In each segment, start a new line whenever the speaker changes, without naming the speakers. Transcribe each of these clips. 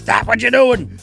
Stop what you're doing.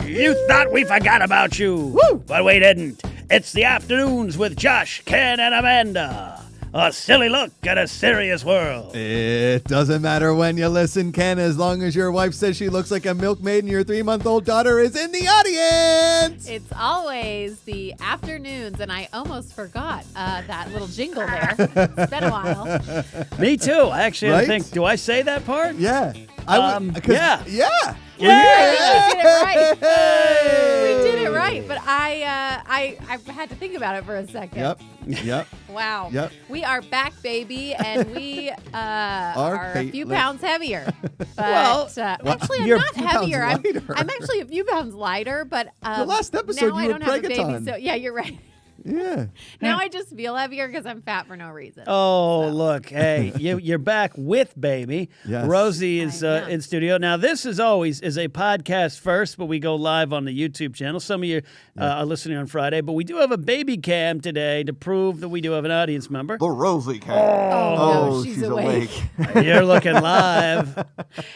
You thought we forgot about you. Woo! But we didn't. It's the afternoons with Josh, Ken, and Amanda. A silly look at a serious world.
It doesn't matter when you listen, Ken, as long as your wife says she looks like a milkmaid and your 3-month-old daughter is in the audience.
It's always the afternoons, and I almost forgot that little jingle there. It's been a while.
Me too. I actually
Right?
think, do I say that part?
Yeah.
Yeah.
Yeah.
I think we did it right.
Hey!
We did it right, but I had to think about it for a second.
Yep.
Wow.
Yep.
We are back, baby, and we are a few pounds heavier. But
Well,
actually, I'm
you're a
not
few pounds
heavier.
lighter.
I'm actually a few pounds lighter, but
The last episode,
now
you
I
were
don't have a baby,
Pregaton.
so yeah, you're right.
Yeah.
Now I just feel heavier because I'm fat for no reason.
Oh, look. Hey, you're back with baby.
Yes.
Rosie is
I am.
in studio. Now, this is always a podcast first, but we go live on the YouTube channel. Some of you are listening on Friday, but we do have a baby cam today to prove that we do have an audience member.
The Rosie cat.
Oh, no, she's awake.
You're looking live.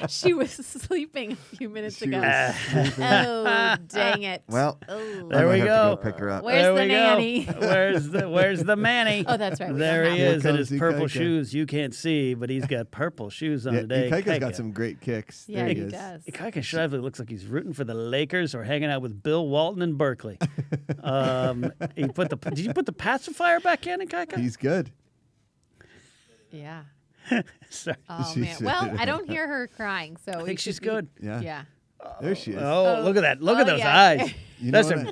She was sleeping a few minutes
She
ago.
was
Oh, dang it.
Well,
Oh.
There we
I might have to
go.
pick her up.
Where's
There
the
we go.
nanny?
Where's the manny?
Oh, that's right. We
There
don't
he
have
is
Here
in
comes
his purple
Ikaika.
shoes. You can't see, but he's got purple shoes on
Yeah,
today.
Ikaika's got
Ikaika.
some great kicks.
Yeah,
There
he
he is.
does.
Ikaika Shively looks like he's rooting for the Lakers or hanging out with Bill Walton in Berkeley. Did you put the pacifier back in, Ikaika?
He's good.
Yeah.
Sorry.
Oh,
She's-
man. Well, I don't hear her crying, so
I think she's good.
Yeah.
Yeah.
There she is.
Oh, look at that! Look at
Oh,
those
yeah.
eyes.
You know
That's
what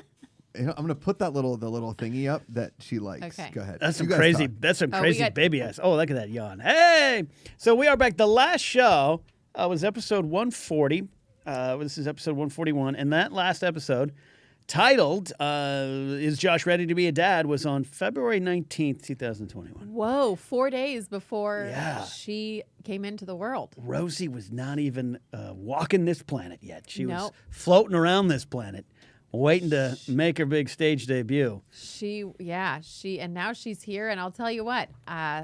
some
I'm gonna put that the little thingy up that she likes.
Okay.
Go ahead.
that's some
You guys
crazy
talk.
that's some
Oh, we
crazy
got-
baby eyes. Oh, look at that yawn. Hey, so we are back. The last show was episode 140. This is episode 141, and that last episode, titled "Is Josh Ready to Be a Dad?" was on February 19th, 2021.
Whoa, 4 days before
Yeah.
she came into the world.
Rosie was not even walking this planet yet. She was
Nope.
floating around this planet, waiting to make her big stage debut.
And now she's here, and I'll tell you what,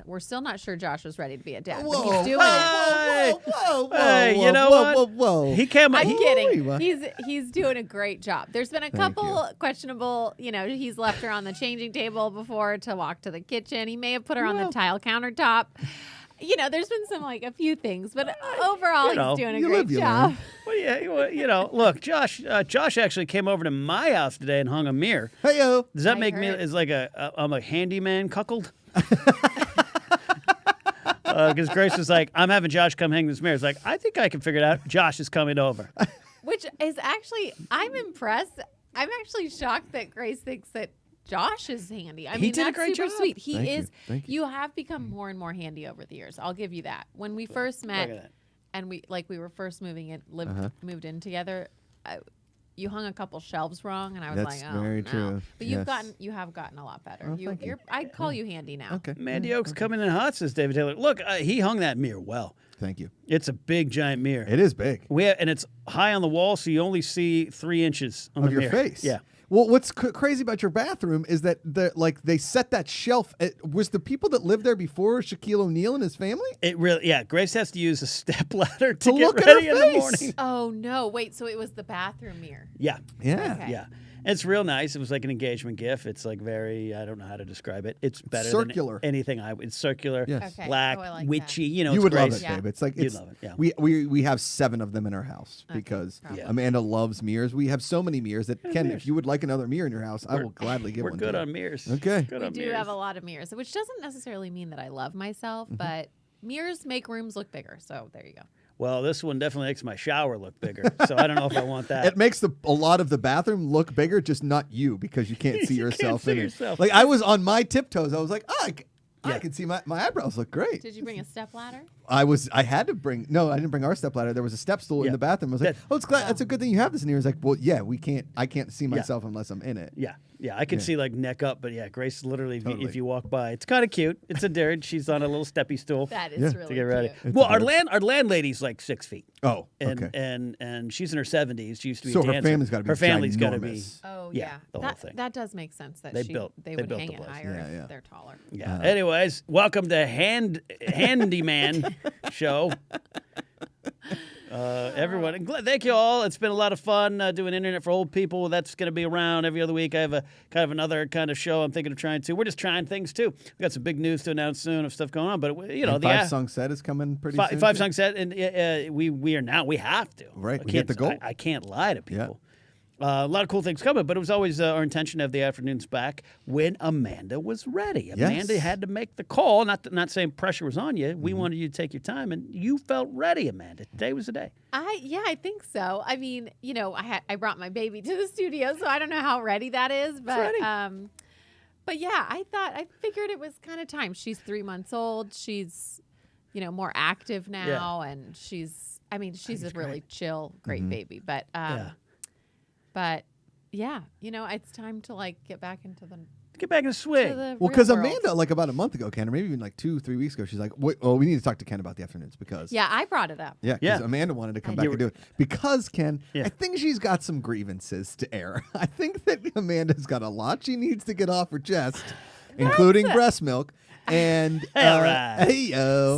we're still not sure Josh was ready to be a dad, but
Whoa,
he's doing
Hey!
it.
Whoa,
Hey, you know
whoa,
what?
Whoa, whoa.
He came.
I'm
he-
kidding.
What?
He's doing a great job. There's been a
Thank
couple questionable, he's left her on the changing table before to walk to the kitchen. He may have put her on the tile countertop. There's been a few things, but overall he's doing a
you
great
live, you
job.
learn.
Well, look, Josh actually came over to my house today and hung a mirror.
Hey-yo.
Does that
I
make me
heard.
as I'm a handyman cuckold? Because Grace was like, I'm having Josh come hang this mirror. It's like, I think I can figure it out. Josh is coming over.
Which is actually, I'm impressed. I'm actually shocked that Grace thinks that Josh is handy. I mean,
did a
that's
great
super
job.
sweet. He
Thank you.
is.
Thank you.
You have become more and more handy over the years. I'll give you that. When we first
Look at
met,
that.
and we were first moving in, moved in together. You hung a couple shelves wrong, and I was
That's
like, "Oh,
very
no."
true.
But
Yes.
you have gotten a lot better.
Oh, thank you.
I'd call you handy now.
Okay.
Mandy Oaks coming in hot, says David Taylor. Look, he hung that mirror well.
Thank you.
It's a big, giant mirror.
It is big.
And it's high on the wall, so you only see 3 inches on
Of
the
your
mirror.
face.
Yeah.
Well, what's crazy about your bathroom is that they set that shelf. Was the people that lived there before Shaquille O'Neal and his family?
It really, yeah. Grace has to use a step ladder to get
look at
ready
her
in the
face.
morning.
Oh no! Wait, so it was the bathroom mirror.
Yeah.
Yeah.
Okay.
Yeah. It's real nice. It was like an engagement gift. It's like very, I don't know how to describe it. It's better
Circular.
than anything it's circular,
Yes.
Okay.
black,
Oh, I like
witchy,
that.
you know,
You
it's
would love
Grace.
it,
Yeah.
babe. It's like
You'd love it, yeah.
We have 7 of them in our house because
probably.
Yeah.
Amanda loves mirrors. We have so many mirrors that Ken,
mirrors.
if you would like another mirror in your house, I will gladly give
We're
one.
good
to you.
on mirrors.
Okay.
Good
We
on
do
mirrors.
have a lot of mirrors, which doesn't necessarily mean that I love myself,
Mm-hmm.
but mirrors make rooms look bigger. So there you go.
Well, this one definitely makes my shower look bigger, so I don't know if I want that.
It makes a lot of the bathroom look bigger, just not you because you can't see
You can't
yourself
see
in
yourself.
it. Like I was on my tiptoes. I was like, I
Yeah.
can see my eyebrows look great.
Did you bring a step ladder?
I had to bring. No, I didn't bring our step ladder. There was a step stool
Yeah.
in the bathroom. I was like,
That-
oh, it's glad. That's a good thing you have this in here. He's like, well, yeah, we can't. I can't see myself unless I'm in it.
Yeah, I can
Yeah.
see like neck up, but yeah, Grace literally,
Totally.
if you walk by, it's kind of cute. It's a dude. She's on a little steppy stool
That is
Yeah.
really
to get ready.
cute.
It's
Well,
a
our
bird.
landlady's like 6 feet.
Oh,
And,
okay.
and she's in her 70s. She used to be
So
a
her
dancer.
family's gotta be
Her family's got to be.
ginormous.
Oh
Yeah,
yeah,
the whole
that,
thing.
that does make sense that
They
they
built
would
the
hang it
place.
higher
Yeah,
if
yeah.
they're taller.
Yeah. Anyways, welcome to Handyman Show. Everyone. And thank you all. It's been a lot of fun doing Internet for Old People. That's going to be around every other week. I have a kind of another kind of show I'm thinking of trying to. We're just trying things too. We got some big news to announce soon of stuff going on. But the
5-song set is coming pretty soon.
5-song set, and we have to.
Right, we get the goal.
I can't lie to people. A lot of cool things coming, but it was always our intention to have the afternoons back when Amanda was ready. Amanda had to make the call. Not saying pressure was on you. We wanted you to take your time, and you felt ready, Amanda. Today was the day.
I think so. I mean, I brought my baby to the studio, so I don't know how ready that is, but yeah, I figured it was kind of time. She's 3 months old. She's more active now, and she's a really chill, great baby, but. But yeah, it's time to get back into the
swing.
Well, because Amanda, about a month ago, Ken, or maybe even 2-3 weeks ago, she's like, we need to talk to Ken about the afternoons because
I brought it up.
Yeah, because Amanda wanted to come back and do it because Ken, I think she's got some grievances to air. I think that Amanda's got a lot she needs to get off her chest, including breast milk. And
all right,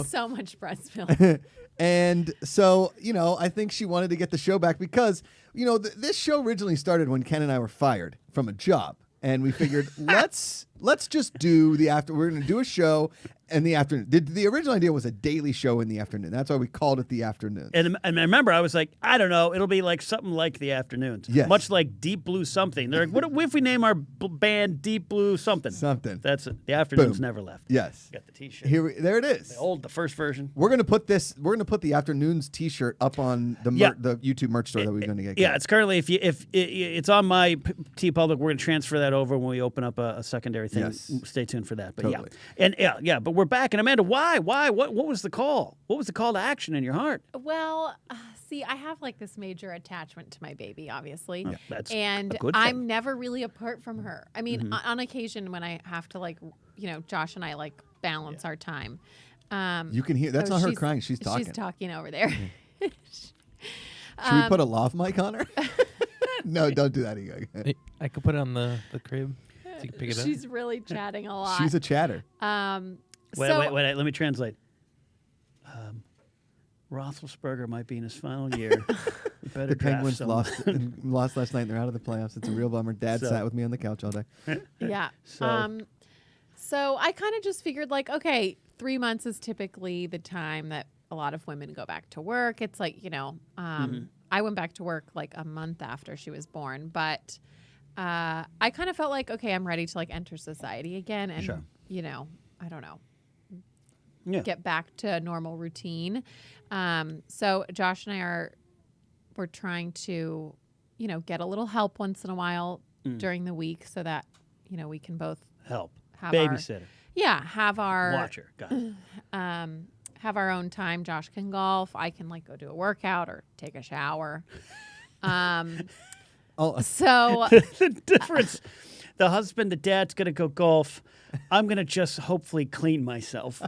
so much breast milk.
And so, I think she wanted to get the show back because, this show originally started when Ken and I were fired from a job. And we figured, let's just do we're going to do a show in the afternoon. The original idea was a daily show in the afternoon. That's why we called it the afternoon.
And I remember I was like, I don't know, it'll be something like the afternoons.
Yes.
Much like Deep Blue something. They're like, what if we name our band Deep Blue something?
Something.
That's it. The afternoons
Boom.
never left.
Yes.
Got the T-shirt.
There it is.
The first version.
We're gonna put the afternoons T-shirt up on the YouTube merch store that we're gonna get.
Yeah, it's currently if it's on my T Public, we're gonna transfer that over when we open up a secondary thing.
Yes.
Stay tuned for that. But
totally.
but we're back. And Amanda, why? What was the call? What was the call to action in your heart?
Well, see, I have this major attachment to my baby, obviously.
Yeah, that's
and
a good thing.
I'm never really apart from her. I mean, on occasion when I have to Josh and I balance our time.
You can hear that's not her crying. She's talking.
She's talking over there.
Should we put a lav mic on her? No, don't do that.
Hey, I could put it on the crib so you can pick it up.
She's really chatting a lot.
She's a chatter.
Wait, let me translate. Roethlisberger might be in his final year.
The Penguins lost last night and they're out of the playoffs. It's a real bummer. Dad sat with me on the couch all day.
Yeah. So I kind of just figured 3 months is typically the time that a lot of women go back to work. It's I went back to work a month after she was born, but I kind of felt I'm ready to enter society again and I don't know.
Yeah.
Get back to a normal routine. So Josh and we're trying to, get a little help once in a while during the week so that, we can both
help.
Have
Babysitter.
have our
Watcher. Got it.
have our own time. Josh can golf. I can go do a workout or take a shower. So
The difference. The husband, the dad's going to go golf. I'm going to just hopefully clean myself.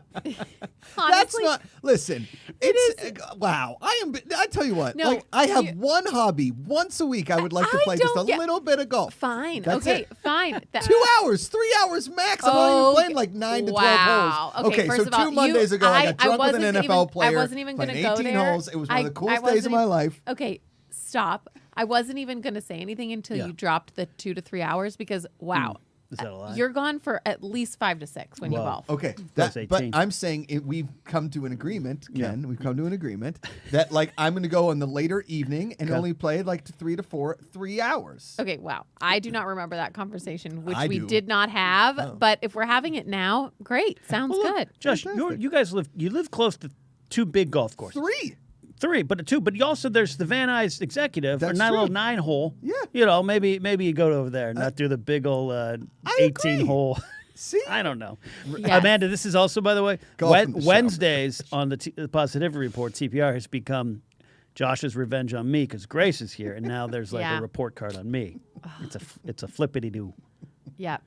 That's not. Listen, wow. I tell you what.
No,
I have one hobby once a week. I would like to play just a little bit of golf.
Fine.
That's
okay.
it.
Fine.
2 hours, 3 hours max. I'm only even playing 9 to 12 holes.
Okay. First
so
of all,
2 Mondays ago, I got drunk with an NFL player.
I wasn't even going to
go
18
there. Holes. It was one of the coolest days of my life.
Okay. Stop. I wasn't even going to say anything until you dropped the 2 to 3 hours because wow.
Is that a lie?
You're gone for at least 5 to 6 when you golf.
Okay,
That's
but
18.
I'm saying we've come to an agreement, Ken. We've come to an agreement that I'm going to go in the later evening and only play 3 to 4, 3 hours.
Okay, wow. I do not remember that conversation, which
I
we
do.
did not have.
Oh.
But if we're having it now, great. Sounds good.
Josh,
Fantastic.
you guys live close to 2 big golf courses.
3.
But you also there's the Van Nuys Executive,
That's
a
true.
little 9-hole.
Yeah.
Maybe you go over there and not do the big old 18-hole.
See?
I don't know.
Yes.
Amanda, this is also, by the way,
Golf in the shower.
Wednesdays on the Positivity Report, TPR has become Josh's revenge on me because Grace is here, and now there's
Yeah.
a report card on me. It's a flippity-doo.
Yeah.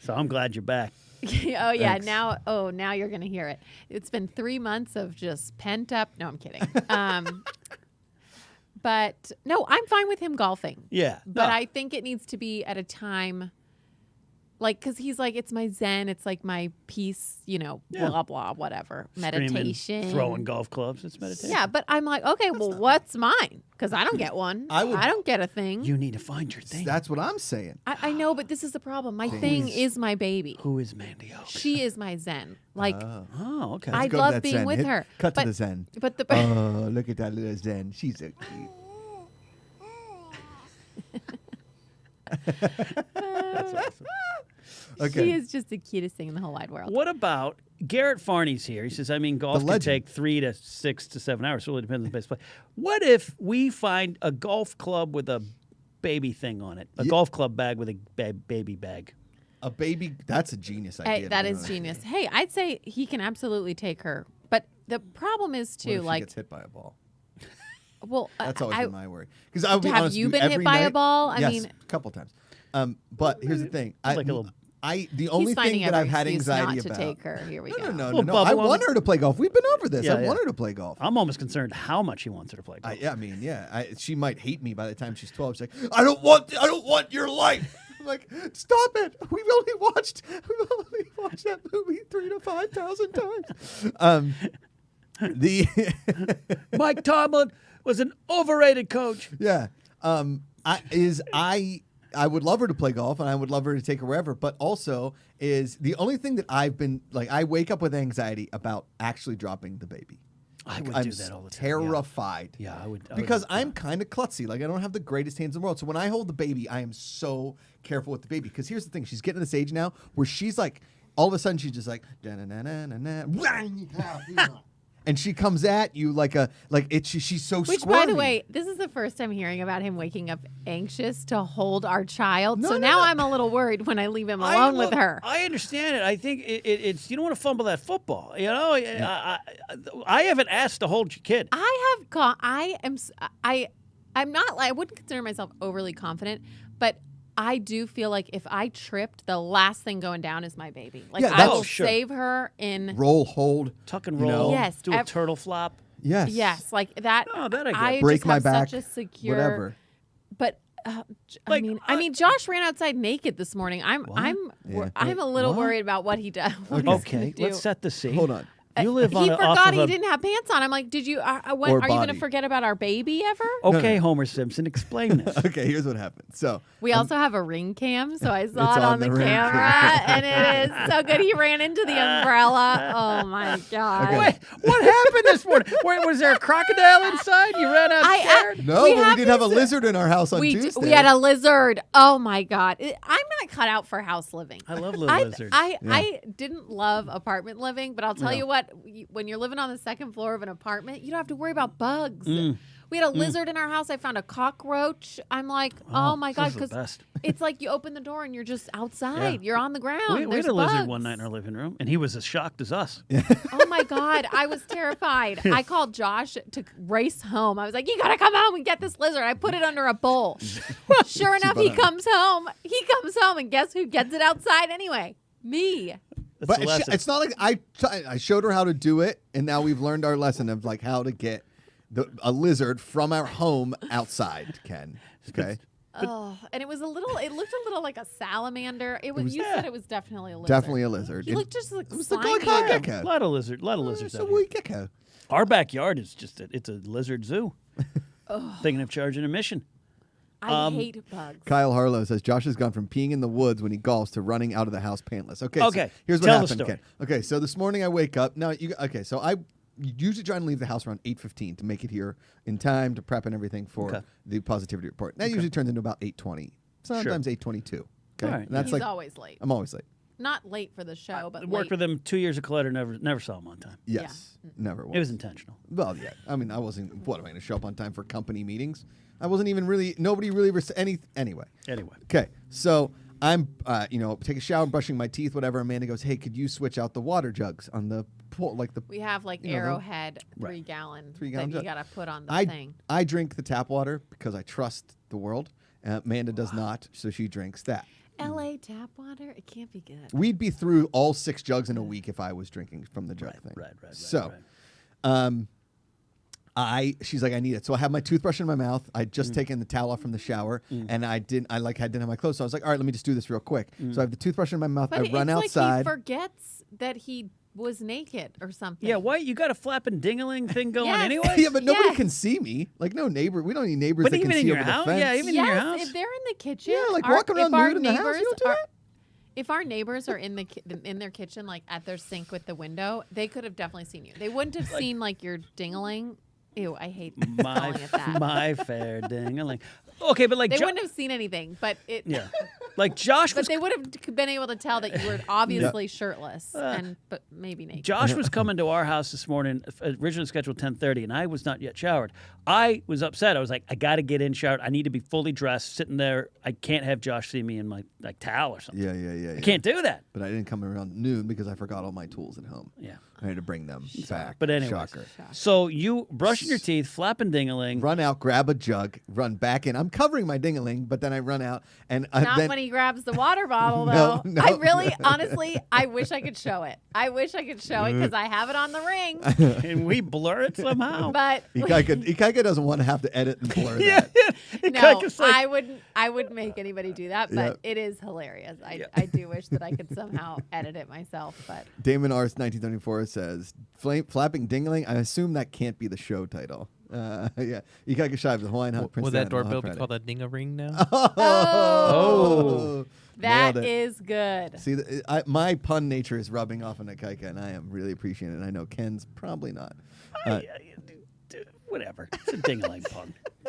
So I'm glad you're back.
Oh yeah,
Thanks.
now you're gonna hear it. It's been 3 months of just pent up. No, I'm kidding. But no, I'm fine with him golfing.
Yeah.
But
No.
I think it needs to be at a time Like, because he's like, it's my zen. It's like my peace,
Yeah.
blah, blah, whatever.
Screaming,
Meditation.
throwing golf clubs. It's meditation.
Yeah, but I'm like, okay, well, what's mine? Because I don't get one. I don't get a thing.
You need to find your thing.
That's what I'm saying.
I know, but this is the problem. My thing is my baby.
Who is Mandy Oaks?
She is my zen. Like,
Oh, okay.
I
Go to
love
that
being
Zen.
with her.
Cut
but,
to the Zen.
But the
Oh, look at that little Zen. She's so cute.
That's awesome.
Okay.
she is just the cutest thing in the whole wide world.
What about Garrett Farney's here? He says, golf can
legend.
take 3 to 6 to 7 hours. It really depends on the base play. What if we find a golf club with a baby thing on it? A golf club bag with a baby bag.
A baby, that's a genius idea.
Hey, that is genius. Hey, I'd say he can absolutely take her. But the problem is,
What
too,
if she
like,
gets hit by a ball?
well,
That's always
I,
been my worry. Because I would be
Have
honest
you
with you,
been hit
every
by a
night-
ball? I
yes,
mean-
a couple times. But here's the thing.
Like a little-
The only
he's finding
thing that
every
I've had
excuse
anxiety
not
about.
to take her. Here we go.
No.
Well, Bubba,
I
well,
want her to play golf. We've been over this.
Yeah,
I
yeah.
want her to play golf.
I'm almost concerned how much he wants her to play golf.
She might hate me by the time she's 12. She's like, I don't want your life. I'm like, stop it. We've only watched that movie 3,000 to 5,000 times.
Mike Tomlin was an overrated coach.
Yeah. I would love her to play golf and I would love her to take her wherever, but also is the only thing that I've been like, I wake up with anxiety about actually dropping the baby.
I would
I'm
do that all the time.
terrified.
Yeah, I would.
Because I'm kind of klutzy. Like, I don't have the greatest hands in the world. So when I hold the baby, I am so careful with the baby. Because here's the thing. She's getting to this age now where she's like, all of a sudden, she's just like, and she comes at you she's so
Which,
squirmy.
by the way, this is the first time hearing about him waking up anxious to hold our child.
No,
so
no,
now
no.
I'm a little worried when I leave him alone with her.
I understand it. I think it's you don't want to fumble that football. You know, I haven't asked to hold your kid.
I have gone. I'm not. I wouldn't consider myself overly confident, but I do feel like if I tripped, the last thing going down is my baby. Like,
Yeah,
I
that's-
will
sure.
save her in.
Roll, hold.
Tuck and
You
roll.
know?
Yes,
Do a turtle flop.
Yes.
Yes, like that.
Oh, that I get.
I
Break
just
my
have
back.
such a secure.
Whatever.
But
Like,
I mean, Josh ran outside naked this morning. I'm
Yeah.
I'm a little
What?
worried about what he does. What he's
Okay,
gonna do.
let's set the scene.
Hold on.
You live on
He
off
forgot
of
he
a-
didn't have pants on. I'm like, did you? Are you
Or
going to
body.
forget about our baby ever?
Okay, Homer Simpson, explain this.
Okay, here's what happened. So
We also have a ring cam, so I saw
It's
it
on
on
the
the
ring
camera,
cam.
and it is so good. He ran into the umbrella. Oh my god!
Okay.
Wait, what happened this morning? Was there a crocodile inside? You ran out scared?
no,
We
but we
have
did have a
this-
lizard in our house on Tuesday.
We had a lizard. Oh my god! I'm not cut out for house living.
I love little lizards.
I didn't love apartment living, but I'll tell
Yeah.
you what: when you're living on the second floor of an apartment, you don't have to worry about bugs.
Mm.
We had a lizard in our house. I found a cockroach. I'm like, oh my god,
those are the
because
best.
it's like you open the door and you're just outside.
Yeah.
You're on the ground.
We had
There's
a lizard
bugs.
one night in our living room, and he was as shocked as us.
Oh my god, I was terrified. I called Josh to race home. I was like, "You gotta come home and get this lizard." I put it under a bowl. Sure enough, he comes home. And guess who gets it outside anyway? Me.
That's
But
the lesson.
it's not like I showed her how to do it, and now we've learned our lesson of like how to get a lizard from our home outside. Ken, okay,
Oh, and it was a little. It looked a little like a salamander. It was. You
Yeah.
said it was definitely a lizard.
definitely a lizard.
He looked just like
it was
slimy.
like a gecko.
a lot of lizards
It's a
out
wee
here.
gecko.
Our backyard is just it's a lizard zoo. Thinking of charging admission.
I hate bugs.
Kyle Harlow says Josh has gone from peeing in the woods when he golfs to running out of the house pantless. Okay,
Okay,
so here's what
tell the
happened,
story.
Ken. Okay, so this morning I wake up. So I usually try and leave the house around 8:15 to make it here in time to prep and everything for
Okay.
the positivity report. That usually turns into about 8:20, sometimes 8:22. Okay,
All right.
and that's
He's
like
always late.
I'm always late.
Not late for the show, but
Worked
late.
with him 2 years of clutter. Never saw him on time.
Yes, never was.
It was intentional.
Well, yeah. I mean, I wasn't. What am I going to show up on time for company meetings? I wasn't even really. Nobody really. Anyway.
Anyway,
Okay, so I'm, take a shower, brushing my teeth, whatever. Amanda goes, "Hey, could you switch out the water jugs on the pool, like the?"
We have like
you know, the-
Arrowhead
Right.
3-gallon
3-gallon
that you
jug.
gotta put on the
I
thing.
I drink the tap water because I trust the world. Amanda does not, so she drinks that.
LA tap water, it can't be good.
We'd be through all 6 jugs in a week if I was drinking from the jug thing.
right.
So,
right.
She's like, I need it. So I have my toothbrush in my mouth. I'd just taken the towel off from the shower, and I didn't have my clothes. So I was like, all right, let me just do this real quick. So I have the toothbrush in my mouth.
But
I run
it's
outside.
like he forgets that he was naked or something.
Yeah, why you got a flapping dingaling thing going
Yes.
anyway?
Yeah, but nobody
Yes.
can see me. Like no neighbor. We don't need neighbors
But
that
even
can
in
see
your
over
house?
the fence.
Yeah, even in
yes,
your house?
if they're in the kitchen,
Yeah, like walking around
if our
nude in the house,
neighbors
you don't do that?
If our neighbors are in in their kitchen, like at their sink with the window, they could have definitely seen you. They wouldn't have seen like your dingling. Ew, I hate calling it that.
My fair dingaling. Okay, but like
They wouldn't have seen anything, but it.
yeah, like Josh
But
was
they would have been able to tell that you were obviously shirtless but maybe naked.
Josh was coming to our house this morning, originally scheduled 10:30, and I was not yet showered. I was upset. I was like, I got to get in showered. I need to be fully dressed, sitting there. I can't have Josh see me in my like towel or something.
Yeah.
I can't do that.
But I didn't come around noon because I forgot all my tools at home.
Yeah.
I had to bring them back.
But anyways,
Shocker.
so you brushing your teeth, flapping dingaling.
Run out, grab a jug, run back in. I'm covering my dingaling, but then I run out and
Not
then
when he grabs the water bottle,
No,
though.
no,
I really,
no.
honestly, I wish I could show it. I wish I could show it because I have it on the ring.
And we blur it somehow.
But
Ikaika doesn't want to have to edit and blur
yeah,
that.
no,
Ikaika's like-
I wouldn't make anybody do that. But it is hilarious. I do wish that I could somehow edit it myself. But
Damon Arts 1934 says, Flapping Dingling, I assume that can't be the show title. Yeah. Ikaika Shive, the Hawaiian Hot Prince.
Would that
Diana,
doorbell be
Friday.
called a ding-a-ring now?
Oh.
that
Nailed it.
is good.
See, my pun nature is rubbing off on Ikaika, and I am really appreciating it. And I know Ken's probably not.
Whatever. It's a dingaling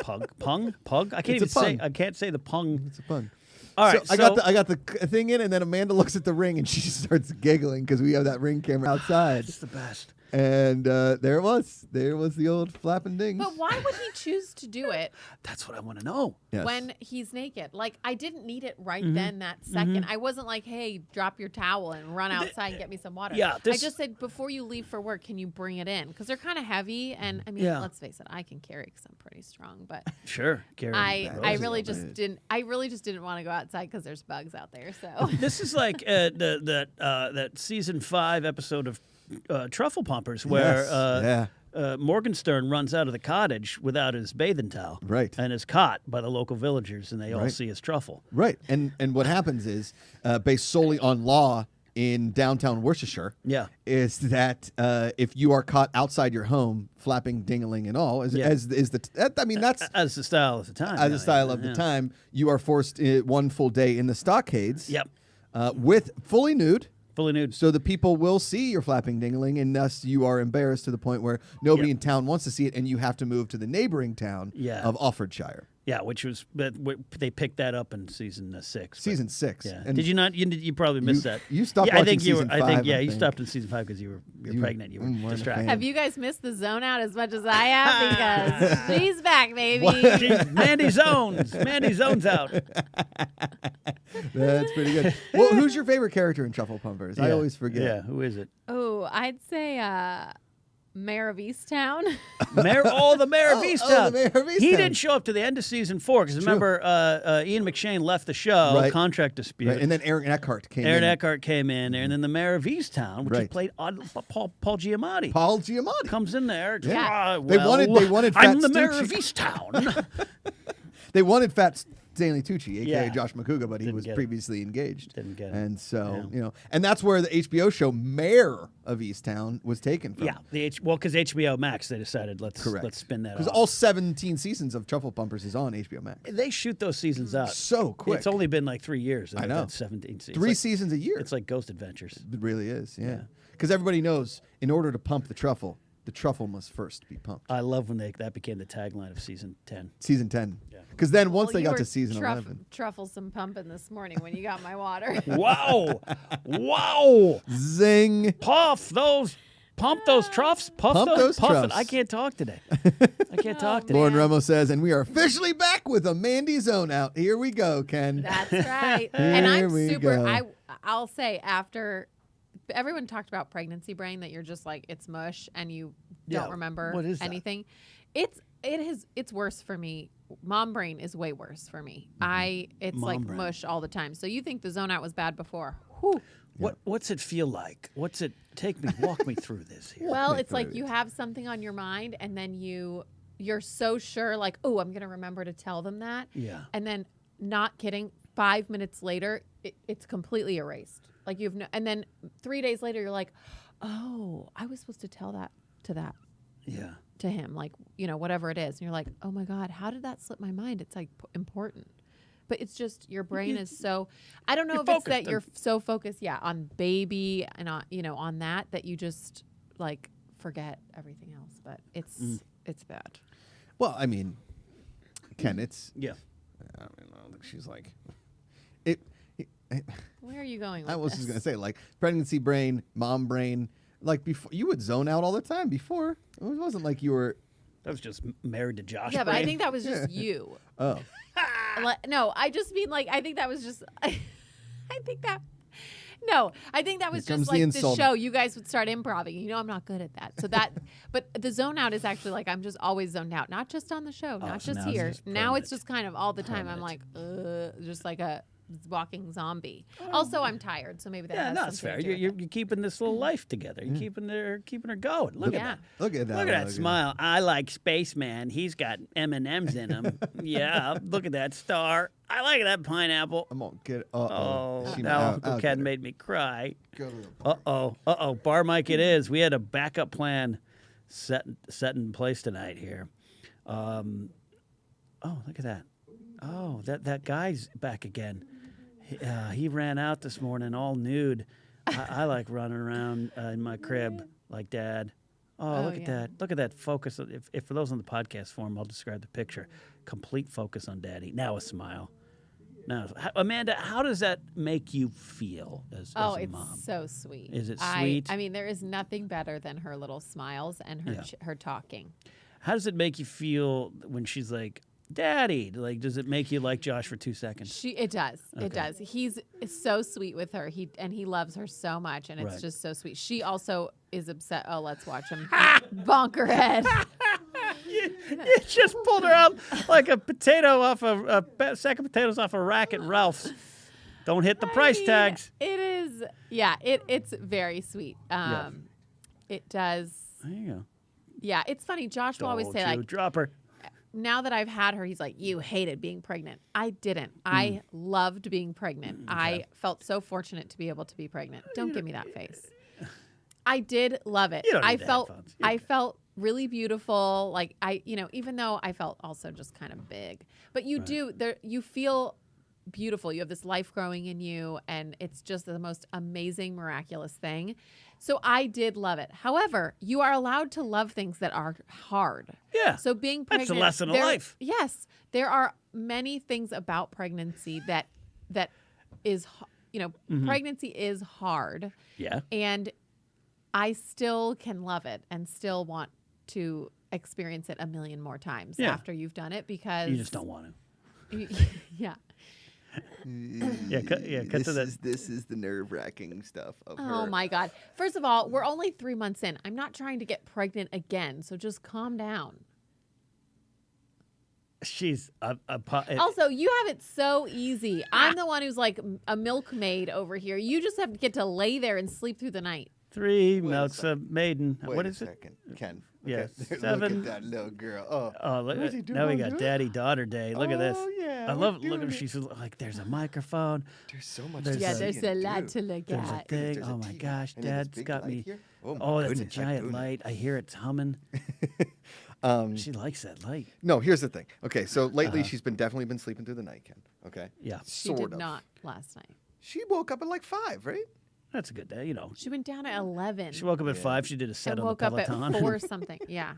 pug. I can't
It's
even
a
say.
pun.
I can't say the pung.
It's a pun.
All right,
so I got the thing in, and then Amanda looks at the ring, and she starts giggling because we have that ring camera outside.
It's the best.
And there it was. There was the old flapping dings.
But why would he choose to do it
That's what I want to know.
Yes.
when he's naked? Like, I didn't need it right
Mm-hmm.
then, that 2nd. I wasn't like, hey, drop your towel and run outside and get me some water.
Yeah,
I
this-
just said, before you leave for work, can you bring it in? Because they're kind of heavy. And I mean,
Yeah.
let's face it, I can carry because I'm pretty strong. But
Sure, Gary.
I
Rosie
really
over
just
it.
didn't. I really just didn't want to go outside because there's bugs out there. So
This is like that season 5 episode of Truffle Pumpers where
Yes.
Morgenstern runs out of the cottage without his bathing towel,
Right.
and is caught by the local villagers, and they all
Right.
see his truffle.
Right. And what happens is, based solely on law in downtown Worcestershire,
Yeah.
is that if you are caught outside your home flapping dingaling and all,
Yeah.
as is I mean that's
As the style of the time.
as the style of the time, you are forced one full day in the stockades.
Yep.
With fully nude.
Fully nude.
So the people will see your flapping dingling, and thus you are embarrassed to the point where nobody
Yep.
in town wants to see it, and you have to move to the neighboring town
Yeah.
of Offordshire.
Yeah, which was they picked that up in season 6. but-
Season 6.
Yeah.
And
Did you not? You probably missed
You-
that.
you stopped
Yeah, I
watching
think you were.
season
I think
5,
yeah,
I
you
think.
stopped in season 5 because you were pregnant. You were
weren't a
distracted.
fan.
have you guys missed the zone out as much as I have? Because she's back, baby.
Jeez, Mandy zones. Mandy zones out.
That's pretty good. Well, who's your favorite character in Truffle Pumpers? I
Yeah.
always forget.
Yeah, who is it?
Oh, I'd say Mayor of Easttown.
The mayor of
Oh,
Easttown.
the Mayor of
He
Easttown.
didn't show up to the end of season 4 because remember, Ian McShane left the show,
Right.
contract dispute.
Right, and then Aaron Eckhart came
Aaron
in.
Eckhart came in there, and then the mayor of Easttown, which he
Right.
played Paul Giamatti,
Paul Giamatti.
comes in there.
Yeah.
"Ah,
They
well,
wanted
I'm
Fat
the mayor
Stucci."
of Easttown.
They wanted Fat Stanley Tucci, a.k.a.
Yeah.
Josh Macuga, but he
Didn't
was
get it.
previously engaged.
Didn't get it.
And so,
Yeah.
and that's where the HBO show Mayor of Easttown was taken from.
Yeah, because HBO Max, they decided let's spin that
Because
off.
all 17 seasons of Truffle Pumpers is on HBO Max.
They shoot those seasons out
So quick.
It's only been like 3 years.
I know.
That's 17 seasons.
3
It's
seasons a year.
It's like Ghost Adventures.
It really is,
Yeah.
yeah. Because everybody knows in order to pump the truffle must first be pumped.
I love when that became the tagline of season 10.
Season 10. Because then once
Well,
they
you
got
were
to season 11.
Trufflesome pumping this morning when you got my water.
Wow, wow!
Zing.
Pump those troughs,
Pump those
puff it.
troughs.
I can't talk today. I can't talk today.
Lauren
Man.
Ramos says, and we are officially back with a Mandy Zone out. Here we go, Ken.
That's right. And
Here
I'm
we
super.
go.
I'll say after everyone talked about pregnancy brain that you're just like it's mush and you
Yeah,
don't remember
what is that?
anything. It's worse for me. Mom brain is way worse for me. It's
Mom
like
brain.
mush all the time. So you think the zone out was bad before? Whew.
What's it feel like? What's it walk me through this here?
Well, it's like you have something on your mind, and then you're so sure, like, oh, I'm gonna remember to tell them that.
Yeah.
And then, not kidding, 5 minutes later, it's completely erased. Like and then 3 days later, you're like, oh, I was supposed to tell that to him, like, whatever it is. And you're like, oh my God, how did that slip my mind? It's like important. But it's just your brain is so, I don't know if it's that you're so focused, on baby and on that you just like forget everything else. But it's bad.
Well, I mean, Ken, it's
yeah.
I don't think she's like
Where are you going with
I was
this?
just gonna say, like, pregnancy brain, mom brain. Like, before, you would zone out all the time. Before, it wasn't like you were.
That was just married to Josh.
Yeah, but
brain.
I think that was just you.
Oh,
No, I just mean, like, I think that was just. I think that. No, I think that was
Here comes
just
the
like the
insult.
show. You guys would start improvising. I'm not good at that. So but the zone out is actually like I'm just always zoned out, not just on the show, not
so
just
now it's
here.
just
Now it's
permanent.
just kind of all the time. I'm like, just like a walking zombie. Also, I'm tired, so maybe that.
Yeah,
has
no, it's
something
fair.
to do
You're
with it.
keeping this little life together. You're keeping her going. Look at
Yeah.
that.
look at that.
Look at that smile. I like Spaceman. He's got M&Ms in him. Yeah, look at that star. I like that pineapple.
I'm gonna get.
Oh,
She-
now
I'll
Uncle
get
Ken
her.
made me cry.
Go to the
Uh-oh. Bar mic it is. We had a backup plan set in place tonight here. Oh, look at that. Oh, that guy's back again. He ran out this morning all nude. I like running around in my crib like Dad. Oh, look at
yeah.
that. Look at that focus. If for those on the podcast form, I'll describe the picture. Complete focus on Daddy. Now a smile. Now, Amanda, how does that make you feel as
Oh,
a
it's
mom?
so sweet.
Is it sweet?
I mean, there is nothing better than her little smiles and her
Yeah.
her talking.
How does it make you feel when she's like, Daddy? Like, does it make you like Josh for 2 seconds?
It does.
Okay.
It does. He's so sweet with her. He loves her so much, and it's
Right.
just so sweet. She also is upset. Oh, let's watch him bonk her head.
You just pulled her out like a potato off a sack of potatoes off a rack at Ralph's. Don't hit the price tags.
It is. Yeah. It's very sweet.
Yeah.
It does.
There you go.
Yeah. It's funny. Josh will always
Don't
say,
you
like,
drop her.
now that I've had her, he's like, you hated being pregnant. I didn't. I loved being pregnant. I felt so fortunate to be able to be pregnant. Don't give me that face. I did love it.
You don't need
I
the
felt
headphones. You're
I
good.
felt really beautiful. Like even though I felt also just kind of big. But you feel beautiful. You have this life growing in you, and it's just the most amazing, miraculous thing. So I did love it. However, you are allowed to love things that are hard.
Yeah.
So being
That's
pregnant,
the lesson of life.
Yes, there are many things about pregnancy that is, pregnancy is hard,
Yeah.
and I still can love it and still want to experience it a million more times
Yeah.
after you've done it because
You just don't want to.
yeah.
Yeah, cut to that.
This is the nerve-wracking stuff of her.
Oh my God. First of all, we're only 3 months in. I'm not trying to get pregnant again, so just calm down.
She's
Also, you have it so easy. I'm the one who's like a milkmaid over here. You just have to get to lay there and sleep through the night.
3
a
milks a maiden.
Wait
What
a
is it?
second, Ken.
Yeah,
Look
7.
at that little girl. Oh,
Oh, look,
What is he
now we
doing?
got Daddy-daughter day. Look at this.
Oh, yeah,
I
we're
love. Look
doing
at her.
it.
She's like, there's a microphone.
there's so much.
There's
to
Yeah,
a-
see
there's a
and
lot
do.
to look
There's a
at.
thing.
There's a
Oh my
TV.
gosh,
And then this
Dad's
big
got
light
me.
here. Oh, my
Oh, that's a
goodness, my
giant
goodness.
light. I hear it's humming. She likes that light.
No, here's the thing. Okay, so lately
Uh-huh.
she's definitely been sleeping through the night, Ken. Okay.
Yeah,
She
Sort
did
of.
not last night.
She woke up at like 5, right?
that's a good day. You know,
She went down at 11.
she woke up at 5. She did a set
and
on
woke
the
up at
Peloton.
4 something. Yeah.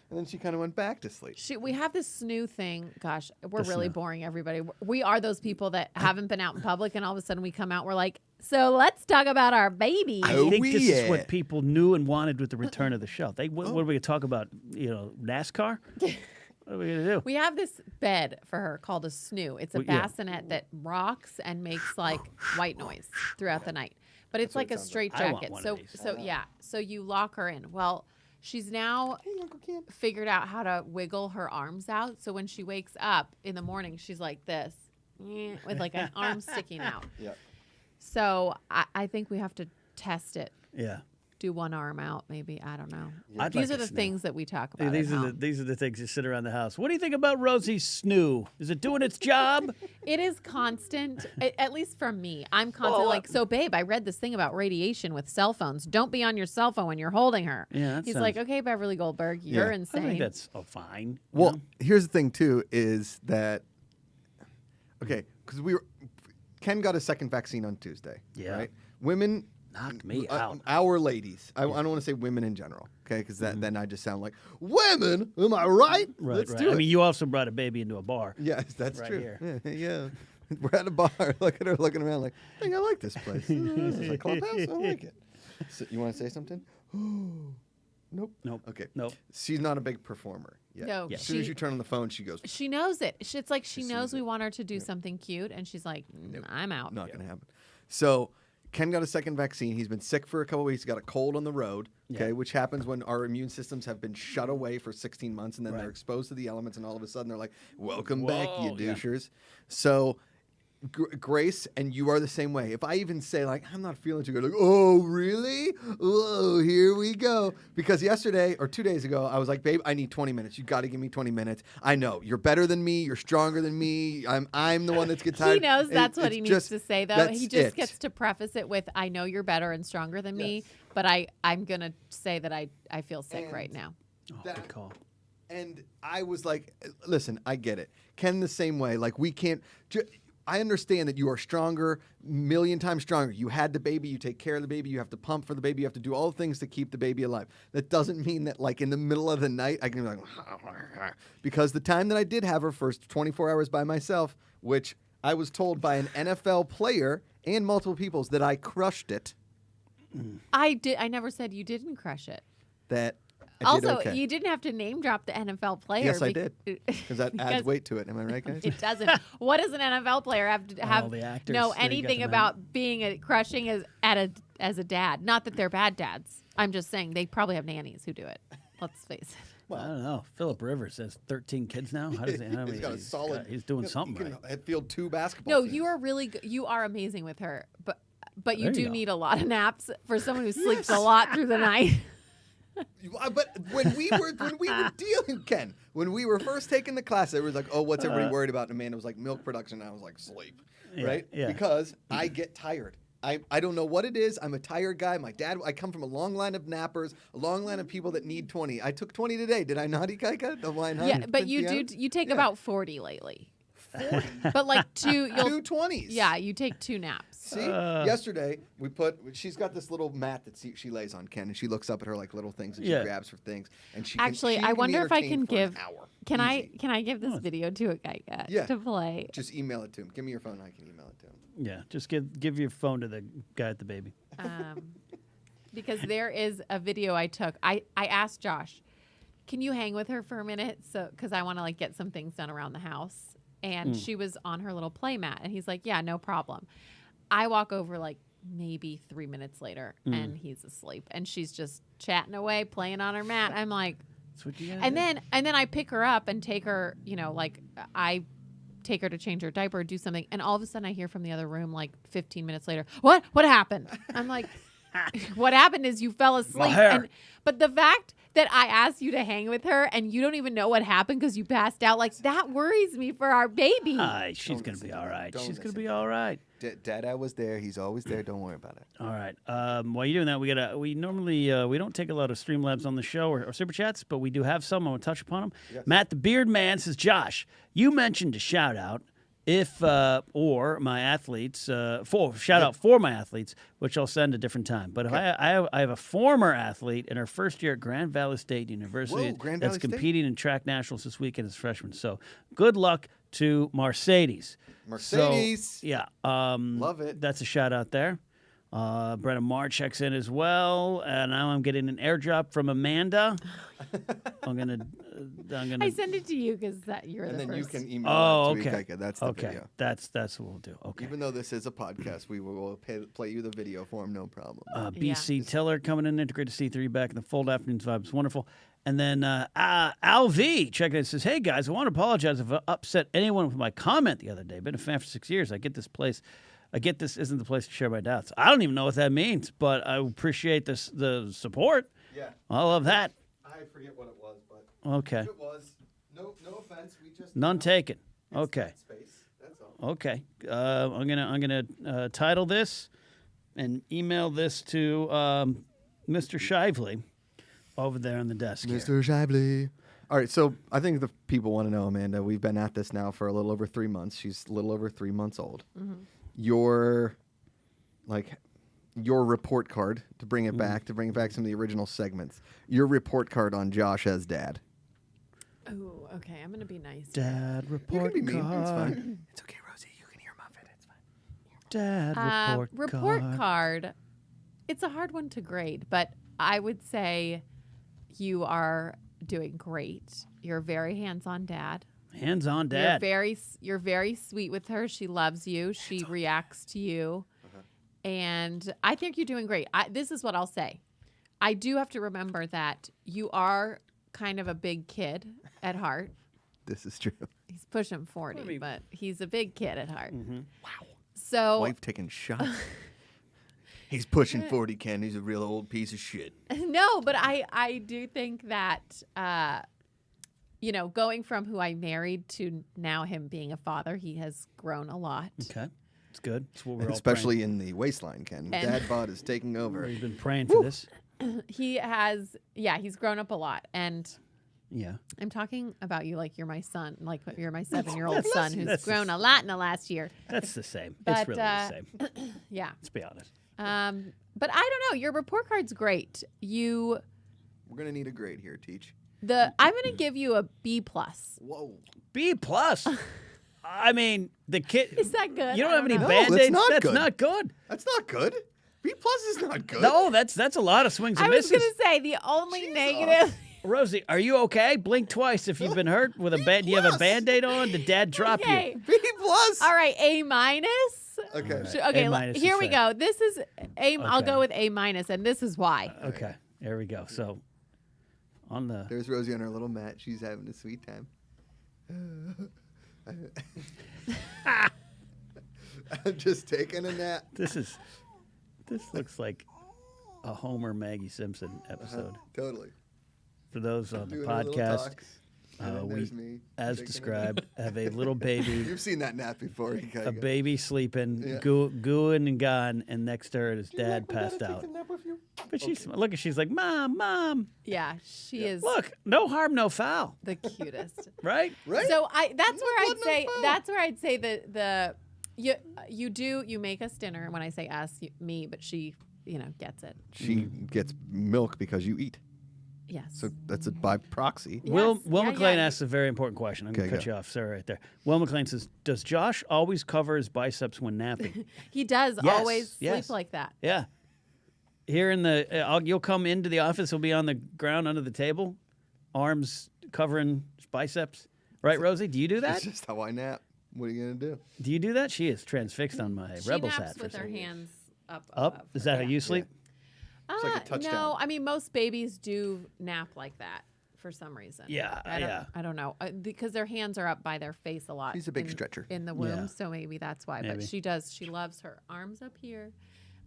And then she kind of went back to sleep.
We have this snoo thing. Gosh, we're
The
really
snoo.
boring everybody. We are those people that haven't been out in public, and all of a sudden we come out. We're like, so let's talk about our baby.
I
Oh,
think this is
yeah.
what people knew and wanted with the return of the show. What are we going to talk about? NASCAR? What are we going to do?
We have this bed for her called a snoo. It's a
Well, yeah.
bassinet that rocks and makes like white noise throughout the night. But it's
what
like
it
a
sounds like.
straight
I want
jacket.
one
So
of these.
so yeah. So you lock her in. Well, she's now
Hey, Uncle Ken.
figured out how to wiggle her arms out. So when she wakes up in the morning, she's like this with like an arm sticking out.
Yep.
So I think we have to test it.
Yeah.
Do one arm out, maybe. I don't know.
I'd
These
like
are
a
the
snoo.
things that we talk about.
These
at
are
home.
these are the things you sit around the house. What do you think about Rosie's snoo? Is it doing its job?
It is constant, at least from me. I'm constant like, so babe, I read this thing about radiation with cell phones. Don't be on your cell phone when you're holding her.
Yeah, that
He's
sounds-
like, okay, Beverly Goldberg, you're
Yeah.
I
insane.
think that's fine.
Well, here's the thing too is that okay, because Ken got a second vaccine on Tuesday.
Yeah.
Right. Women
knocked me out.
Our ladies. I don't want to say women in general. Okay, because then I just sound like women. Am I right?
Right,
Let's
right.
do it.
I mean, you also brought a baby into a bar.
Yes, that's
Right
true.
here.
Yeah. We're at a bar. Look at her looking around like, I think I like this place. This is a clubhouse. I like it. So, you want to say something? Nope.
Nope.
Okay.
Nope.
She's not a big performer yet.
No,
As soon as you turn on the phone, she goes,
She knows it. It's like she knows
sees
we
it.
want her to do something cute, and she's like, I'm out.
not going to happen. So Ken got a second vaccine. He's been sick for a couple weeks. He got a cold on the road, okay,
Yeah.
which happens when our immune systems have been shut away for 16 months, and then
Right.
they're exposed to the elements, and all of a sudden they're like, welcome back, you
Whoa, yeah.
douchers. So Grace, and you are the same way. If I even say, like, I'm not feeling too good, like, oh, really? Oh, here we go. Because yesterday or 2 days ago, I was like, babe, I need 20 minutes. You got to give me 20 minutes. I know. You're better than me. You're stronger than me. I'm the one that's gets tired.
He knows
And
that's what
it's
he needs
just-
to say, though.
that's
He just
it.
gets to preface it with, I know you're better and stronger than me,
Yes.
but I'm going to say that I feel sick
And-
right now.
Oh,
That-
good call.
And I was like, listen, I get it. Ken the same way. Like, we can't. I understand that you are stronger, million times stronger. You had the baby, you take care of the baby, you have to pump for the baby, you have to do all the things to keep the baby alive. That doesn't mean that, like, in the middle of the night, I can be like, because the time that I did have her first 24 hours by myself, which I was told by an NFL player and multiple people that I crushed it,
I never said you didn't crush it.
that I
Also,
did okay.
you didn't have to name drop the NFL player.
Yes, I did. Because that adds
because
weight to it. Am I right, guys?
It doesn't. What does an NFL player have to have
the actors
know
that you got
anything
to
about being crushing as a dad? Not that they're bad dads. I'm just saying they probably have nannies who do it. Let's face it.
I don't know. Philip Rivers has 13 kids now. How does he? I mean,
He's got a solid.
He's doing something
He
right.
can field 2 basketball.
No,
teams.
you are really good. You are amazing with her, but you
There you
do
go.
need a lot of naps for someone who sleeps a lot through the night.
But when we were dealing, Ken, when we were first taking the class, it was like, oh, what's everybody worried about? And Amanda was like, milk production. And I was like, sleep,
Yeah,
right?
yeah.
Because I get tired. I don't know what it is. I'm a tired guy. My dad, I come from a long line of nappers, a long line of people that need 20. I took 20 today. Did I not, Ikaika? The line
Yeah, but you take
Yeah.
about 40 lately.
40.
But like you'll
2 20s.
yeah, you take 2 naps.
See, yesterday she's got this little mat that she lays on, Ken, and she looks up at her like little things and she
Yeah.
grabs for things. And she
Actually,
she
I
can be
wonder if I
entertained
can
for an
give.
hour.
Can
Easy.
I give this video to a guy
Yeah.
to play?
Just email it to him. Give me your phone. I can email it to him.
Yeah, just give your phone to the guy at the baby.
Because there is a video I took. I asked Josh, can you hang with her for a minute? So because I want to like get some things done around the house. And she was on her little play mat, and he's like, yeah, no problem. I walk over like maybe 3 minutes later, and he's asleep, and she's just chatting away, playing on her mat. I'm like,
That's what you got.
and then I pick her up and take her, like I take her to change her diaper or do something, and all of a sudden I hear from the other room like 15 minutes later, what happened? I'm like, what happened is you fell asleep.
hair.
But the fact that I asked you to hang with her and you don't even know what happened because you passed out, like that worries me for our baby.
She's
Don't
gonna be
listen
all
to him.
right.
Don't
She's gonna
listen
be
to
all right.
Dad was there. He's always there. Don't worry about it.
All right. While you're doing that, we normally we don't take a lot of Streamlabs on the show or super chats, but we do have some. I want to touch upon them.
Yes.
Matt the Beard Man says, Josh, you mentioned a shout out if or my athletes for my athletes, which I'll send a different time. But if I have a former athlete in her first year at Grand Valley State University
Whoa, Grand
that's
Valley State?
competing in track nationals this weekend as freshman. So good luck to Mercedes.
Mercedes.
So, yeah.
Love it.
That's a shout out there. Brenna Marr checks in as well, and now I'm getting an airdrop from Amanda. I'm gonna.
I send it to you because you're
And
the
then
first.
you can email
Oh,
it to
okay.
Ikaika. That's the
Okay,
video.
that's what we'll do. Okay.
Even though this is a podcast, we will play you the video for him, no problem.
BC Tiller coming in. Great to see 3 back in the fold. Afternoon's vibe is wonderful. And then Al V checking in says, "Hey guys, I want to apologize if I upset anyone with my comment the other day. Been a fan for 6 years. I get this place I get this isn't the place to share my doubts. I don't even know what that means, but I appreciate the support.
Yeah.
I love that.
I forget what it was, but
Okay.
if it was, no offense. We just
None taken. Okay.
space. That's all.
Okay. I'm gonna title this and email this to Mr. Shively over there on the desk. here.
Mr. Shively. All right, so I think the people want to know, Amanda. We've been at this now for a little over 3 months. She's a little over 3 months old.
Mm-hmm.
Your report card to bring it back, some of the original segments. Your report card on Josh as dad.
Oh, okay. I'm gonna be nice.
Dad
You
report
can be mean.
card.
It's fine. It's okay, Rosie. You can hear Muffet. It's fine.
Dad report card.
Card. It's a hard one to grade, but I would say you are doing great. You're a very hands-on dad.
Hands-on dad.
You're very sweet with her. She loves you. She reacts to you. And I think you're doing great. This is what I'll say. I do have to remember that you are kind of a big kid at heart.
This is true.
He's pushing 40, but he's a big kid at heart.
Wow.
So
Wife taking shots. He's pushing 40, Ken. He's a real old piece of shit.
no, but I do think that going from who I married to now him being a father, he has grown a lot.
Okay. It's good. It's what we're all
Especially in the waistline, Ken.
And-
Dad bod is taking over.
We've been praying for this.
He has, he's grown up a lot. And
Yeah.
I'm talking about you like you're my son, like you're my 7-year-old
That's-
son who's
that's
grown
the-
a lot in the last year.
That's the same.
But,
it's really the same.
Yeah.
Let's be honest.
But I don't know. Your report card's great.
We're going to need a grade here, Teach.
I'm going to give you a B+.
Whoa.
B plus. I mean, the kid.
Is that good?
You don't
I
have any
know.
No,
band-aids?
that's not good.
not good.
That's not good. B plus is not good.
No, that's a lot of swings and
I was
misses.
going to say the only
Jesus.
negative.
Rosie, are you okay? Blink twice if you've been hurt with a band. Do you have a
plus.
Band-Aid on? Did Dad drop
Okay.
B plus.
All right, A-.
Okay.
Okay,
A-
here
is
we
fair.
go. This is A. I'll
Okay.
go with A-, and this is why.
you? Okay, there we go. So, on the
There's Rosie on her little mat. She's having a sweet time. I'm just taking a nap.
this looks like a Homer Maggie Simpson episode.
Totally.
For those on the
Doing our little
podcast,
talks. And then
we,
there's me
as
taking a
described, have a little baby.
You've seen that nap before. You gotta
A
go.
baby sleeping,
Yeah.
gooing and gone, and next to her his dad passed out. But she's like, Mom,
Yeah, she is
look, no harm, no foul,
the cutest.
right?
Right?
So that's where
blood,
I'd
no
say
foul.
that's where I'd say that you make us dinner. When I say us, me, but she gets it.
She gets milk because you eat.
Yes.
So that's a by proxy.
Will
Yes.
McLean
Yeah.
asks a very important question. I'm going
Okay,
to cut
go.
you off, Sarah, right there. Will McLean says, does Josh always cover his biceps when napping?
He does
Yes,
always
yes.
sleep like that.
Yeah. Here in the, you'll come into the office, he'll be on the ground under the table, arms covering his biceps. Right, Rosie? Do you do that?
That's just how I nap. What are you gonna do?
Do you do that? She is transfixed on my
She
Rebels
naps
hat. For
with
a
her
second.
hands up.
Up?
above
Is
her.
that how
Yeah.
you sleep?
It's like a touchdown.
No, I mean most babies do nap like that for some reason.
Yeah,
I don't know because their hands are up by their face a lot.
She's a big
in-
stretcher.
in the womb,
Yeah.
so maybe that's why.
Maybe.
But she does. She loves her arms up here.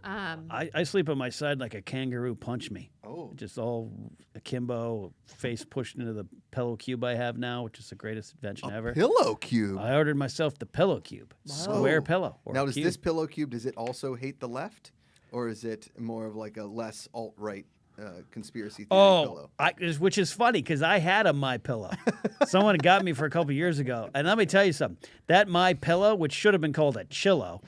I sleep on my side like a kangaroo punch me.
Oh.
Just all akimbo, face pushed into the pillow cube I have now, which is the greatest invention ever.
Pillow cube.
I ordered myself the pillow cube, square pillow. Or
Now,
a
does
cube.
this pillow cube, does it also hate the left? Or is it more of like a less alt-right conspiracy theory pillow?
Which is funny because I had a My Pillow. Someone got me for a couple years ago, and let me tell you something. That My Pillow, which should have been called a Chillo,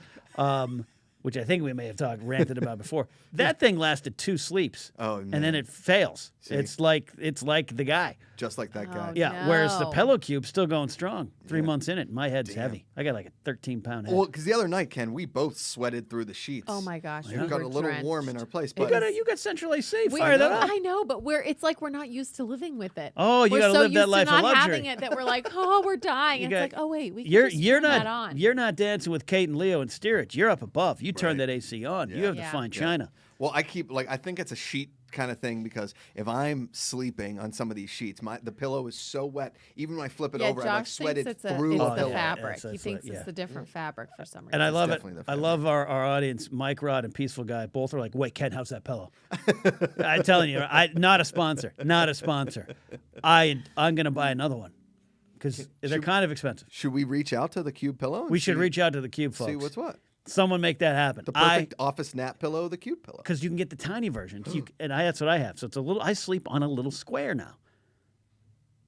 which I think we may have ranted about before, that thing lasted 2 sleeps.
Oh,
and
man.
then it fails.
See?
It's like the guy.
Just like that guy.
Oh,
Yeah. Whereas the
No.
pillow cube's still going strong. 3 months in it, my head's heavy. I got like a 13-pound head.
Well, because the other night, Ken, we both sweated through the sheets.
Oh my gosh,
It
we
got
were
a little warm in
drenched.
our place.
you
But
got Central AC.
We-
Fire that up.
I know, but it's like we're not used to living with it.
Oh, you
we're
gotta
so
live that
used
life
to
of
not
luxury.
having it that we're like, oh, we're dying.
You
It's
got-
like, oh wait, we can
You're
just turn
not
that on.
you're not dancing with Kate and Leo and steer it. You're up above. You turn
Right.
that AC on. You have to
Yeah.
find
Yeah.
China.
well, I think it's a sheet kind of thing because if I'm sleeping on some of these sheets, the pillow is so wet. Even when I flip it over, I
Josh
sweated
thinks
through
it's
the
the
pillow.
fabric.
Yeah,
He
it's
thinks
like-
it's the different fabric for some reason.
And I love it.
definitely the
I love our audience. Mike Rod and Peaceful Guy both are like, wait, Ken, how's that pillow? I'm telling you, not a sponsor. Not a sponsor. I'm going to buy another one because they're kind of expensive.
Should we reach out to the Cube pillow? And
We should
see-
reach out to the Cube folks.
See what's what.
Someone make that happen.
The perfect office nap pillow, the Cube pillow.
Because you can get the tiny version. That's what I have. So it's a little. I sleep on a little square now,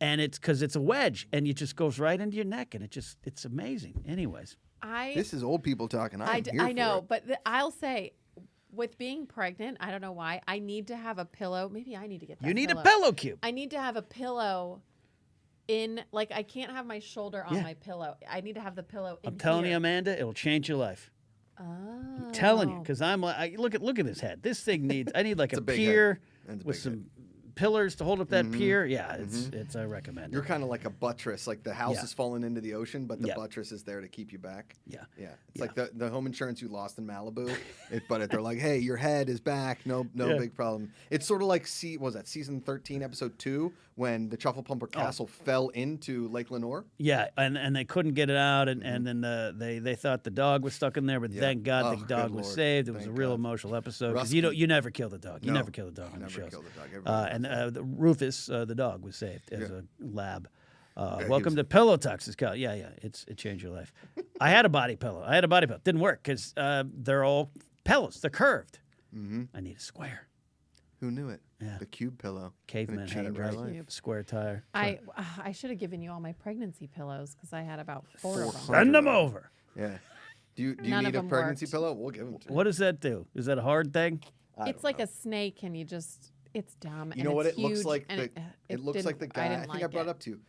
and it's because it's a wedge, and it just goes right into your neck, and it's amazing. Anyways,
This is old people talking.
I know, but I'll say, with being pregnant, I don't know why, I need to have a pillow. Maybe I need to get that
you need
pillow.
a pillow cube.
I need to have a pillow like, I can't have my shoulder on my pillow. I need to have the pillow in
I'm telling you,
here.
Amanda, it'll change your life.
Oh.
I'm telling you, because I'm like, look at this head. This thing needs. I need like a
a big
pier
head. It's a
with
big
some pillars to hold up that pier. Yeah, it's. I recommend.
You're
it.
kind of like a buttress, like the house
Yeah.
is falling into the ocean, but the
Yeah.
buttress is there to keep you back.
Yeah.
Yeah. It's like the home insurance you lost in Malibu, but they're like, hey, your head is back. No
Yeah.
big problem. It's sort of like, what was that, season 13, episode 2, when the Truffle Pumper Castle fell into Lake Lenore?
Yeah, and they couldn't get it out, and then they thought the dog was stuck in there, but thank God
Oh,
the
good
dog was
Lord.
saved. It was a
Thank
real
God.
emotional episode because
Rusky.
you never kill the dog. You
No.
never kill the dog on the
Never
shows.
kill the dog. Everybody
And
loves
the Rufus, the dog, was saved as
Yeah.
a lab.
he
Welcome
was-
to Pillow Talks. It changed your life. I had a body pillow. Didn't work because they're all pillows. They're curved. I need a square.
Who knew it?
Yeah.
The Cube pillow.
Caveman
Gonna
had it
change our
right.
life.
Square tire.
I should have given you all my pregnancy pillows because I had about 4 of them.
400.
Send them over.
Yeah. Do you
None
need
of
a
them
pregnancy
worked.
pillow? We'll give them to you.
What does that do? Is that a hard thing?
It's like a snake, and it's dumb.
You know what?
It
Looks like
it
looks like the
didn't-
guy. I
didn't
think I
like
brought
it.
up to you.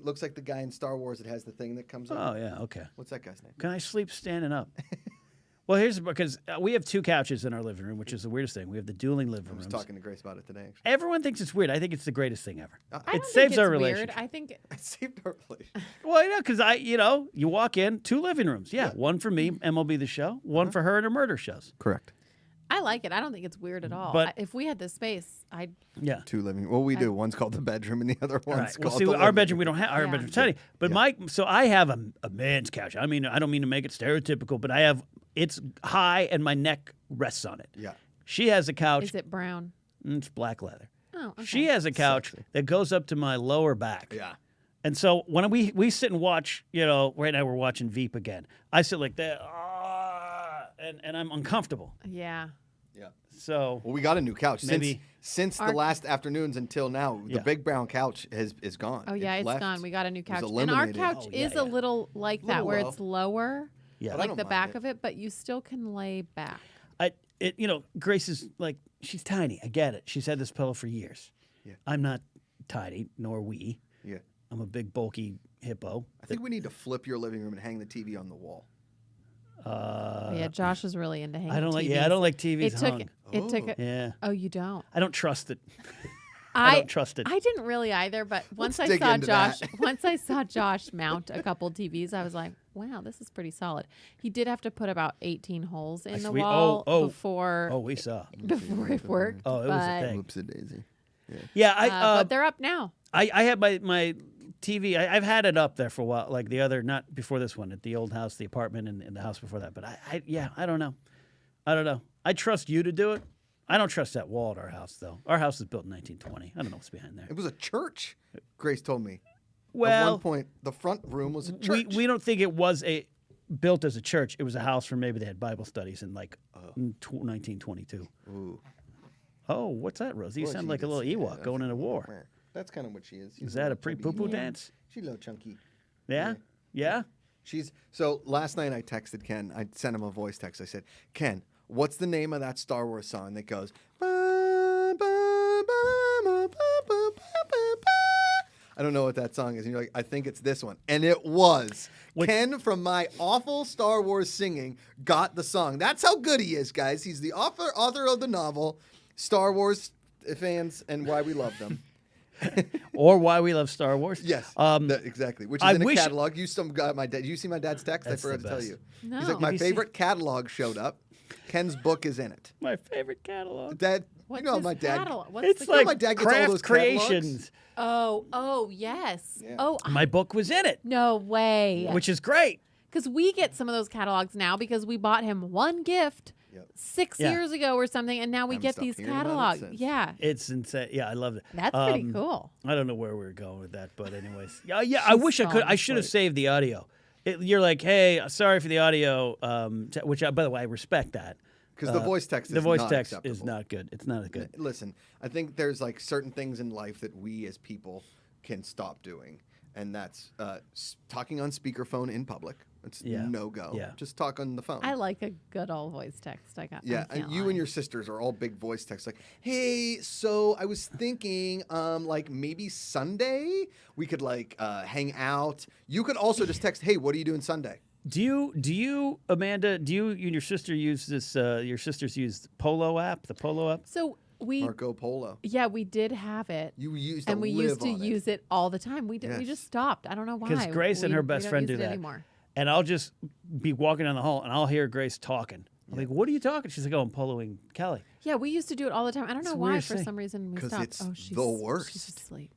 Looks like the guy in Star Wars that has the thing that comes up.
Oh yeah. Okay.
What's that guy's name?
Can I sleep standing up? Well, here's because we have 2 couches in our living room, which is the weirdest thing. We have the dueling living
I was
rooms.
talking to Grace about it today. Actually,
Everyone thinks it's weird. I think it's the greatest thing ever.
I
It
don't
saves
think it's
our
weird.
relationship.
I think
I saved our relationship.
Well, yeah, because you walk in 2 living rooms. Yeah, one for me, MLB the Show, one for her and her murder shows.
Correct.
I like it. I don't think it's weird at all.
But-
If we had the space, I'd.
Yeah.
2 living. Well, we do. One's called the bedroom, and the other
All
one's
right. Well,
called
see,
the
our
living
bedroom,
room.
we don't have. Our
Yeah.
bedroom's tiny. But so I have a man's couch. I mean, I don't mean to make it stereotypical, but it's high and my neck rests on it.
Yeah.
She has a couch.
Is it brown?
It's black leather.
Oh, okay.
She has a couch that goes up to my lower back.
Yeah.
And so when we sit and watch, right now we're watching Veep again. I sit like that, and I'm uncomfortable.
Yeah.
Yeah.
So
Well, we got a new couch.
Maybe-
Since the
Our-
last afternoons until now,
Yeah.
the big brown couch is gone.
Oh yeah,
It
it's
left.
gone. We got a new
It was
couch, and our
eliminated.
couch
Oh, yeah,
is
yeah.
a little like that,
Little
where
low.
it's lower,
yeah,
But I
like
don't
the
mind
back
it.
of it, but you still can lay back.
Grace is like she's tiny. I get it. She's had this pillow for years.
Yeah.
I'm not tiny, nor we.
Yeah.
I'm a big bulky hippo.
I think we need to flip your living room and hang the TV on the wall.
Yeah, Josh is really into hanging.
I don't like.
TVs.
Yeah, I don't like TVs
It took.
hung.
It took.
Yeah,
Oh, you don't.
I don't trust it. I don't trust it.
I didn't really either, but once I
dig
saw
into
Josh,
that.
once I saw Josh mount a couple TVs, I was like, "Wow, this is pretty solid." He did have to put about 18 holes in the
see.
wall
Oh,
before
we saw.
before it worked.
Oh, it was a
but,
thing.
Whoopsie daisy.
Yeah,
but they're up now.
I had my TV. I've had it up there for a while, like the other, not before this one, at the old house, the apartment, and the house before that. But I don't know. I trust you to do it. I don't trust that wall at our house, though. Our house was built in 1920. I don't know what's behind there.
It was a church. Grace told me. At
Well,
one point, the front room was a church.
we don't think it was built as a church. It was a house where maybe they had Bible studies in like 1922.
Ooh.
Oh, what's that, Rosie? You
Well,
sound
she
like a
just-
little
yeah,
Ewok going into war.
Meh. That's kind of what she is. She's
Is
a
that a
little
pre-poo-poo
chunky.
dance?
She's a little chunky.
Yeah? Yeah?
So last night I texted Ken. I sent him a voice text. I said, Ken, what's the name of that Star Wars song that goes? "Ba, ba, ba, ba, ba, ba, ba, ba"? I don't know what that song is. And you're like, I think it's this one. And it was. Ken, from my awful Star Wars singing, got the song. That's how good he is, guys. He's the author of the novel, Star Wars fans, and why we love them.
Or why we love Star Wars?
Yes, exactly. Which is
I
in a
wish-
catalog. You got my dad. You see my dad's text?
That's
I forgot
the
to tell
best.
you.
No.
He's like, my
Have you seen-
favorite catalog showed up. Ken's book is in it.
My favorite catalog.
That
What's
know
his
my dad-
catalog? What's
It's
the
like
my dad gets all
Craft
those catalogs?
Creations.
Oh, yes.
Yeah.
Oh,
My book was in it,
no way.
which is great.
Because we get some of those catalogs now because we bought him one gift
Yep.
6
Yeah.
years ago or something, and now we
Haven't
get
stopped
these
hearing about it
catalogs.
since.
Yeah,
It's insane. Yeah, I love it.
that's pretty cool.
I don't know where we were going with that, but anyways, yeah. I wish I could. I
falling
should have
asleep.
saved the audio. You're like, hey, sorry for the audio. Which, by the way, I respect that.
Because the voice text is
The voice
not
text
acceptable.
is not good. It's not good.
Listen, I think there's like certain things in life that we as people can stop doing, and that's talking on speakerphone in public. It's
Yeah.
no go.
Yeah.
Just talk on the phone.
I like a good old voice text.
Yeah,
I can't
you
lie.
and your sisters are all big voice texts. Like, hey, so I was thinking, like maybe Sunday we could like hang out. You could also just text, hey, what are you doing Sunday?
Do you, Amanda? Do you and your sister use this? Your sisters use Polo app, the Polo app.
So we,
Marco Polo.
yeah, we did have it,
You used
and
to
we
live
used to
on it.
use it all the time. We did. We
Yes.
just stopped. I don't know why.
Because Grace and
We-
her
we
best
don't
friend
use
do
it
that.
anymore.
And I'll just be walking down the hall, and I'll hear Grace talking. I'm like, "What are you talking?" She's like, "Oh, I'm poloing Kelly."
Yeah, we used to do it all the time. I don't
It's
know
a
why.
weird
For
thing.
some reason, we
'Cause
stopped.
it's
Oh,
the
she's
worst.
She's asleep.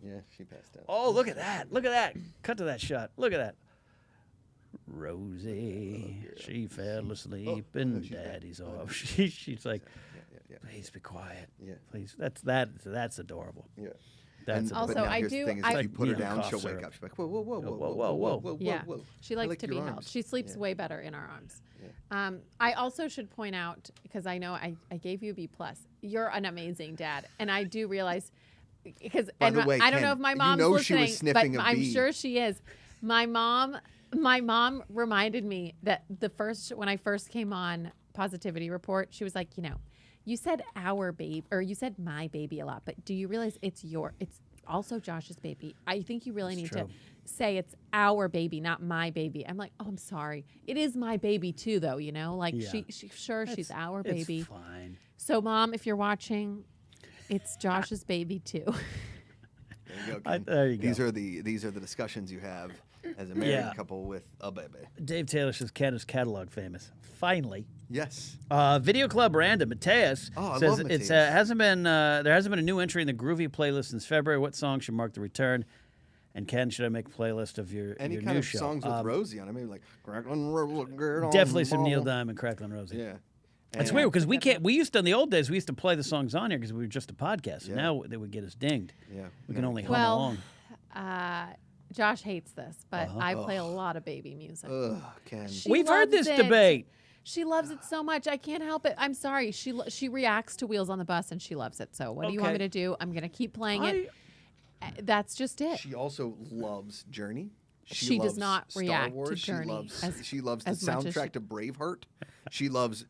Yeah, she passed out.
Oh, look at that! Look at that! Cut to that shot. Look at that. Rosie, she fell asleep in Daddy's arms. She's like,
Yeah.
"Please be quiet.
Yeah.
Please." That's adorable.
Yeah.
That's
but
Also,
now
I
here's the
do-
thing is
I-
if you put her
Neon
down,
cough
she'll
syrup.
wake up. She's like, whoa, whoa, whoa, whoa,
Whoa,
whoa,
whoa,
whoa, whoa,
Yeah,
whoa.
she
I
likes
like
to be
your
held.
arms.
She sleeps way better in our arms. I also should point out because I know I gave you a B plus. You're an amazing dad, and I do realize because
By
and
the way,
I don't
Ken,
know if my
you
mom's
know she
listening,
was sniffing
but
a
I'm
bee.
sure she is. My mom reminded me that when I first came on Positivity Report, she was like, you said our baby or you said my baby a lot, but do you realize it's also Josh's baby? I think you really need to say it's our baby, not my baby. I'm like, oh, I'm sorry. It is my baby too, though. Like
Yeah.
she's our
It's
baby.
fine.
So, Mom, if you're watching, it's Josh's baby too.
There you go. Ken.
There you go.
These are the discussions you have as a married
Yeah.
couple with a baby.
Dave Taylor says Canada's catalog famous. Finally.
Yes.
Video Club Random Mateus
Oh, I
says
love
it's
Mateus.
hasn't been there hasn't been a new entry in the Groovy playlist since February. What song should mark the return? And Ken, should I make a playlist of your
Any
your
kind
new
of
show?
songs with Rosie on it, maybe like Crackling Rose,
Definitely some Neil Diamond, Crackling Rosie.
Yeah.
It's
And-
weird because we used to in the old days we used to play the songs on here because we were just a podcast.
Yeah.
Now they would get us dinged.
Yeah.
We can only hum
Well,
along.
Josh hates this, but
Uh-huh.
I play a lot of baby music.
Ugh, Ken.
She
We've heard
loves
this
it.
debate.
She loves it so much. I can't help it. I'm sorry. She reacts to Wheels on the Bus and she loves it. So what do you want me
Okay.
to do? I'm gonna keep playing it. That's just it.
She also loves Journey.
She does
loves
not
Star
react to
Wars.
Journey
She loves the
as much as
soundtrack
she-
to Braveheart. She loves.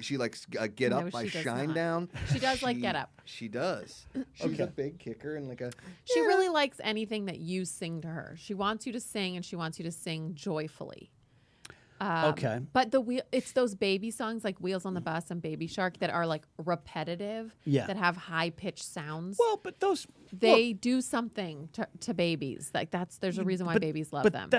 She likes Get
No,
Up by
she does
Shinedown.
She does like Get Up.
She does. She's a big kicker and like a.
She really likes anything that you sing to her. She wants you to sing and she wants you to sing joyfully.
Okay.
But it's those baby songs like Wheels on the Bus and Baby Shark that are like repetitive,
Yeah.
that have high pitched sounds.
Well, but those
They do something to babies. Like there's a reason why babies love
but
them.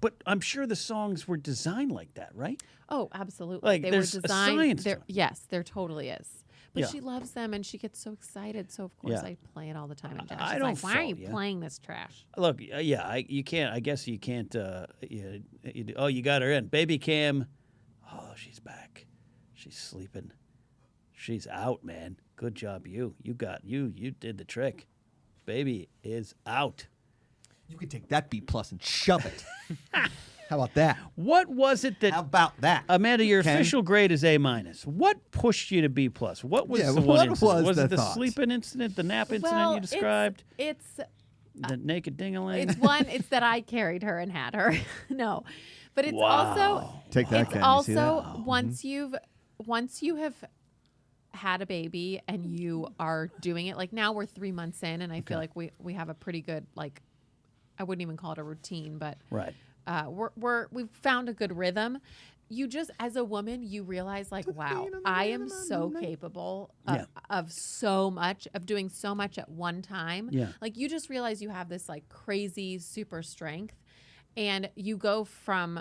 But I'm sure the songs were designed like that, right?
Oh, absolutely.
Like,
they
there's
were
a
designed.
science to
There,
it.
yes, there totally is. But
Yeah.
she loves them and she gets so excited. So of course
Yeah.
I play it all the time. And Josh
I
is
don't
like, "Why are you
fault ya.
playing this trash?"
Look, you can't. I guess you can't. Oh, you got her in, baby Cam. Oh, she's back. She's sleeping. She's out, man. Good job, you. You did the trick. Baby is out.
You could take that B plus and shove it. How about that?
What was it that
How about that?
Amanda? Your
Ken?
official grade is A minus. What pushed you to B plus? What was
Yeah,
the one
what
incident?
was
it
the
the
thought?
sleeping incident, the nap incident
Well,
you described,
It's
the naked dingaling?
it's that I carried her and had her. No, but it's
Wow.
also
Take that,
it's
Ken. You see that?
also once you have had a baby and you are doing it, like now we're 3 months in and I feel like we have a pretty good, like, I wouldn't even call it a routine, but
Right.
we've found a good rhythm. You just, as a woman, you realize like, wow, I am so capable of so much, of doing so much at one time.
Yeah.
Like you just realize you have this like crazy super strength and you go from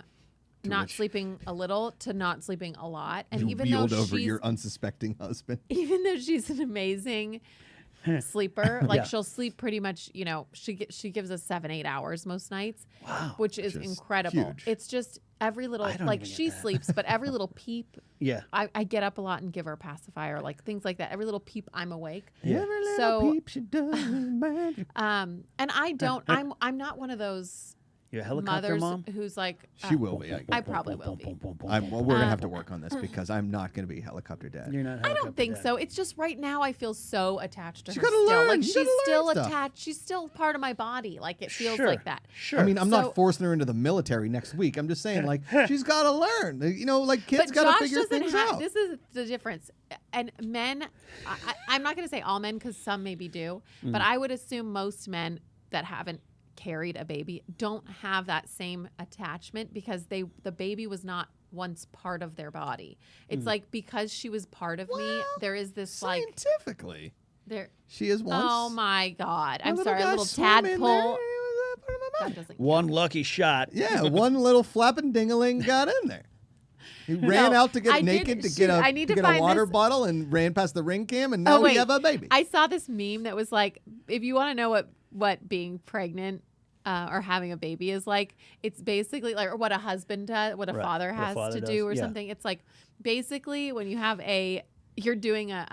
not
which
sleeping a little to not sleeping a lot. And
you
even though
reeled over
she's
your unsuspecting husband.
even though she's an amazing sleeper, like
Yeah.
she'll sleep pretty much, she gives us 7-8 hours most nights.
Wow.
Which is
is
incredible.
huge.
It's just every little,
I don't
like
even get
she
that.
sleeps, but every little peep,
Yeah.
I get up a lot and give her a pacifier, like things like that. Every little peep, I'm awake.
Yeah.
Every little
So-
peep she does magic.
And I don't, I'm not one of those
You're a helicopter
mothers
mom?
who's like,
She will be.
I probably will be.
Well, we're gonna have to work on this because I'm not gonna be helicopter dad.
You're not.
I don't
helicopter
think
dad.
so. It's just right now I feel so attached to
You
her
gotta
still.
learn.
Like
You
she's
gotta learn
still
stuff.
attached. She's still part of my body. Like it feels
Sure.
like that.
Sure.
I mean, I'm
So-
not forcing her into the military next week. I'm just saying, like, she's got to learn. Like, kids
But
got to
Josh
figure
doesn't
things
have.
out.
This is the difference. And men, I'm not going to say all men because some maybe do,
Mm.
but I would assume most men that haven't carried a baby don't have that same attachment because the baby was not once part of their body. It's like because she was part of me,
Well,
there is this like
Scientifically,
there.
she is once.
Oh my God!
a
I'm
little
sorry, a
guy
little
swam in there,
tadpole.
he was a part of my
That
body.
doesn't.
One lucky shot.
Yeah, one little flapping dingaling got in there. He ran out to get
I did-
naked to
shoot,
get a
I need
to
to
get a
find
water
this-
bottle and ran past the ring cam and
Oh,
now we
wait.
have a baby.
I saw this meme that was like, if you want to know what being pregnant or having a baby is like, it's basically like, or what a husband does, what a
Right,
father
what a
has
father
to
does,
do or
yeah.
something. It's like basically when you have you're doing a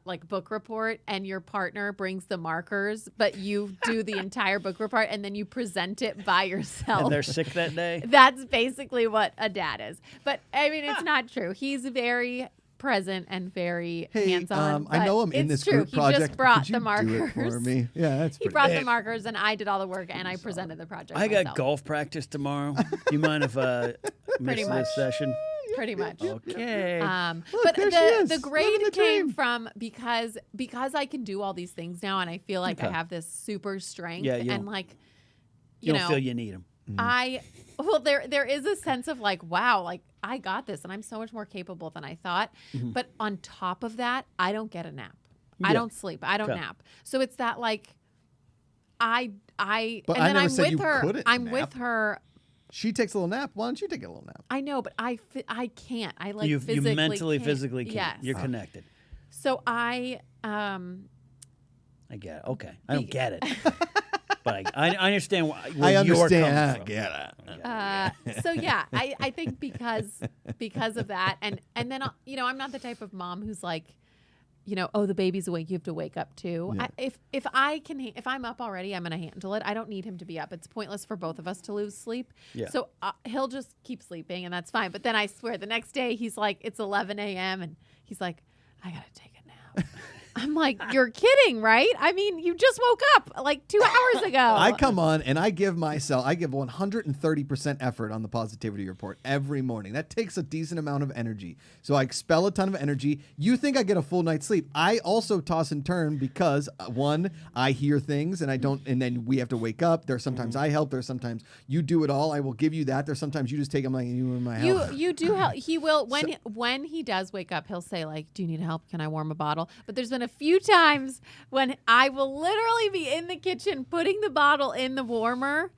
like book report and your partner brings the markers, but you do the entire book report and then you present it by yourself.
And they're sick that day.
That's basically what a dad is. But I mean, it's not true. He's very present and very
Hey,
hands-on.
I know
but
I'm in
it's
this
true.
group
He
project.
just brought
Could you
the markers.
do it for me? Yeah, that's
He
pretty
brought
good.
the markers and I did all the work and I presented the project.
I got
myself.
golf practice tomorrow. Do you mind if miss
much.
this session?
Pretty much.
Okay.
Look,
But
there she is,
the
living
grade
the
came
dream.
from because I can do all these things now and I feel like I
Okay.
have this super strength
Yeah, you
and
don't-
like
you
you
don't
know
feel you need them.
there is a sense of like, wow, like I got this and I'm so much more capable than I thought. But on top of that, I don't get a nap.
Yeah.
I don't sleep. I don't
Okay.
nap. So it's that like I
But
and
I
then
never
I'm
said
with
you
her.
couldn't
I'm
nap.
with her.
She takes a little nap. Why don't you take a little nap?
I know, but I can't. I like
you
physically
mentally,
can't.
physically can't.
Yes.
You're connected.
So I
I get it. Okay. I don't
Be-
get it. But I understand where
I
you're
understand.
coming from.
Get it.
so yeah, I think because of that, and then I'm not the type of mom who's like, oh, the baby's awake, you have to wake up too.
Yeah.
If I'm up already, I'm gonna handle it. I don't need him to be up. It's pointless for both of us to lose sleep.
Yeah.
So he'll just keep sleeping, and that's fine. But then I swear, the next day he's like, it's 11 a.m. and he's like, I gotta take a nap. I'm like, you're kidding, right? I mean, you just woke up like 2 hours ago.
I come on and I give 130% effort on the positivity report every morning. That takes a decent amount of energy. So I expel a ton of energy. You think I get a full night's sleep. I also toss and turn because one, I hear things and I don't, and then we have to wake up. There's sometimes I help. There's sometimes you do it all. I will give you that. There's sometimes you just take them like you in my house.
You do help. He will when he does wake up, he'll say like, "Do you need help? Can I warm a bottle?" But there's been a few times when I will literally be in the kitchen putting the bottle in the warmer,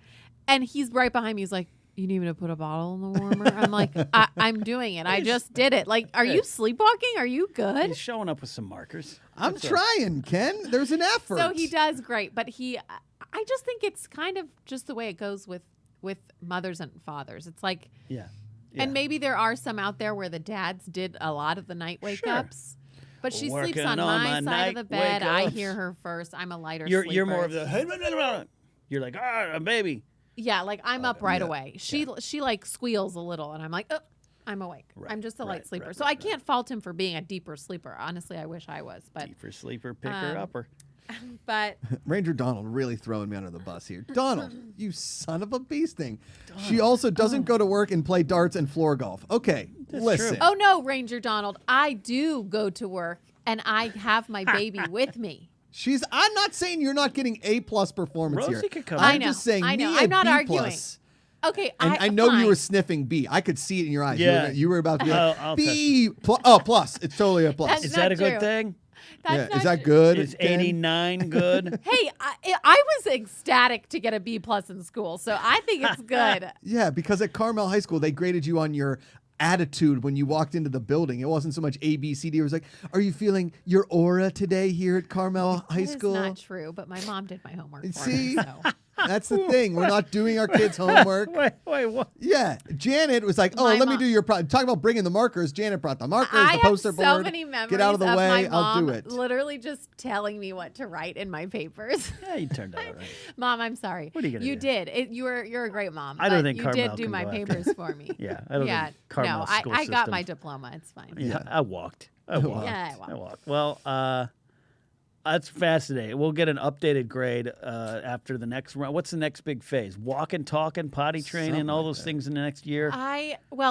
and he's right behind me. He's like, "You need me to put a bottle in the warmer?" I'm like, "I'm doing it. I just did it." Like, are you sleepwalking? Are you good?
He's showing up with some markers.
I'm
That's
trying, Ken. There's an effort.
So he does great, but I just think it's kind of just the way it goes with mothers and fathers. It's like.
Yeah.
And maybe there are some out there where the dads did a lot of the night wake ups. But she sleeps
Working
on
on
my
my
side of the bed. I
wake-ups.
hear her first. I'm a lighter
You're
sleeper.
more of the you're like, a baby.
Yeah, like I'm up right
yeah.
away. She like squeals a little and I'm like, oh, I'm awake.
Right,
I'm just a light
right,
sleeper.
right,
So
right,
I can't fault him for being a deeper sleeper. Honestly, I wish I was. But
Deeper sleeper, picker upper.
but
Ranger Donald really throwing me under the bus here. Donald, you son of a bee sting. She also doesn't go to work and play darts and floor golf. Okay, listen.
true.
oh no, Ranger Donald, I do go to work and I have my baby with me.
I'm not saying you're not getting A+ performance
Rosie
here.
could come
I'm
in.
just saying
I know.
me
I'm
at
not
B+.
arguing. Okay,
And I know
fine.
you were sniffing B. I could see it in your eyes.
Yeah.
You were about to be like,
I'll
B+. Oh, plus. It's totally a plus.
That's
Is that a
not
good
true.
thing?
That's
Is
not
that good?
Is
Ken?
89 good?
Hey, I was ecstatic to get a B+ in school, so I think it's good.
Yeah, because at Carmel High School, they graded you on your attitude when you walked into the building. It wasn't so much A, B, C, D. It was like, are you feeling your aura today here at Carmel High School?
It's not true, but my mom did my homework for
See?
me. So.
That's the thing. We're not doing our kids' homework.
Wait, what?
Yeah, Janet was like, "Oh,
My
let me
mom-
do your talk about bringing the markers." Janet brought the markers,
I
the poster
have
board.
so many memories
Get out of the way.
my mom
I'll do it.
literally just telling me what to write in my papers.
Yeah, you turned out all right.
Mom, I'm sorry.
What are you gonna do?
did. You're a great mom.
I don't
but
think
you
Carmel
did do
can
my
go after
papers for me.
Yeah, I don't think Carmel's
no,
school
I got my
system-
diploma. It's fine.
Yeah, I walked. I walked.
Yeah, I
I
walked.
walked. Well, that's fascinating. We'll get an updated grade after the next round. What's the next big phase? Walking, talking, potty training,
Something
all
like
those
that.
things in the next year.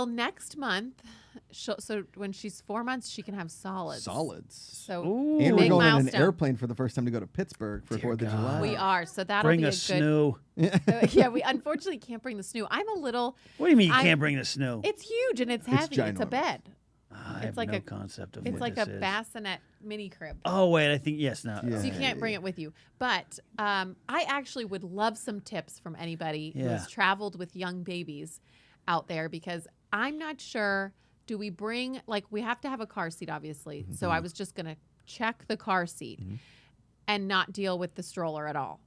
Next month. So when she's 4 months, she can have solids.
Solids.
So
Ooh.
And we're
big
going on an
milestone.
airplane for the first time to go to Pittsburgh for
Dear
4th of
God.
July.
We are. So that'll
Bring
be
a
a good.
snoo.
Yeah, we unfortunately can't bring the snoo. I'm a little.
What do you mean you
I-
can't bring the snoo?
It's huge and it's heavy. It's a
ginormous.
bed.
I
it's
have
like
no
a-
concept of
It's
what
like
this
a
is.
bassinet mini crib.
Oh wait, I think yes. Now
Yeah.
So you can't bring it with you. But I actually would love some tips from anybody who
Yeah.
has traveled with young babies out there because I'm not sure. Do we bring, like, we have to have a car seat, obviously.
Mm-hmm.
So I was just going to check the car seat and not deal with the stroller at all.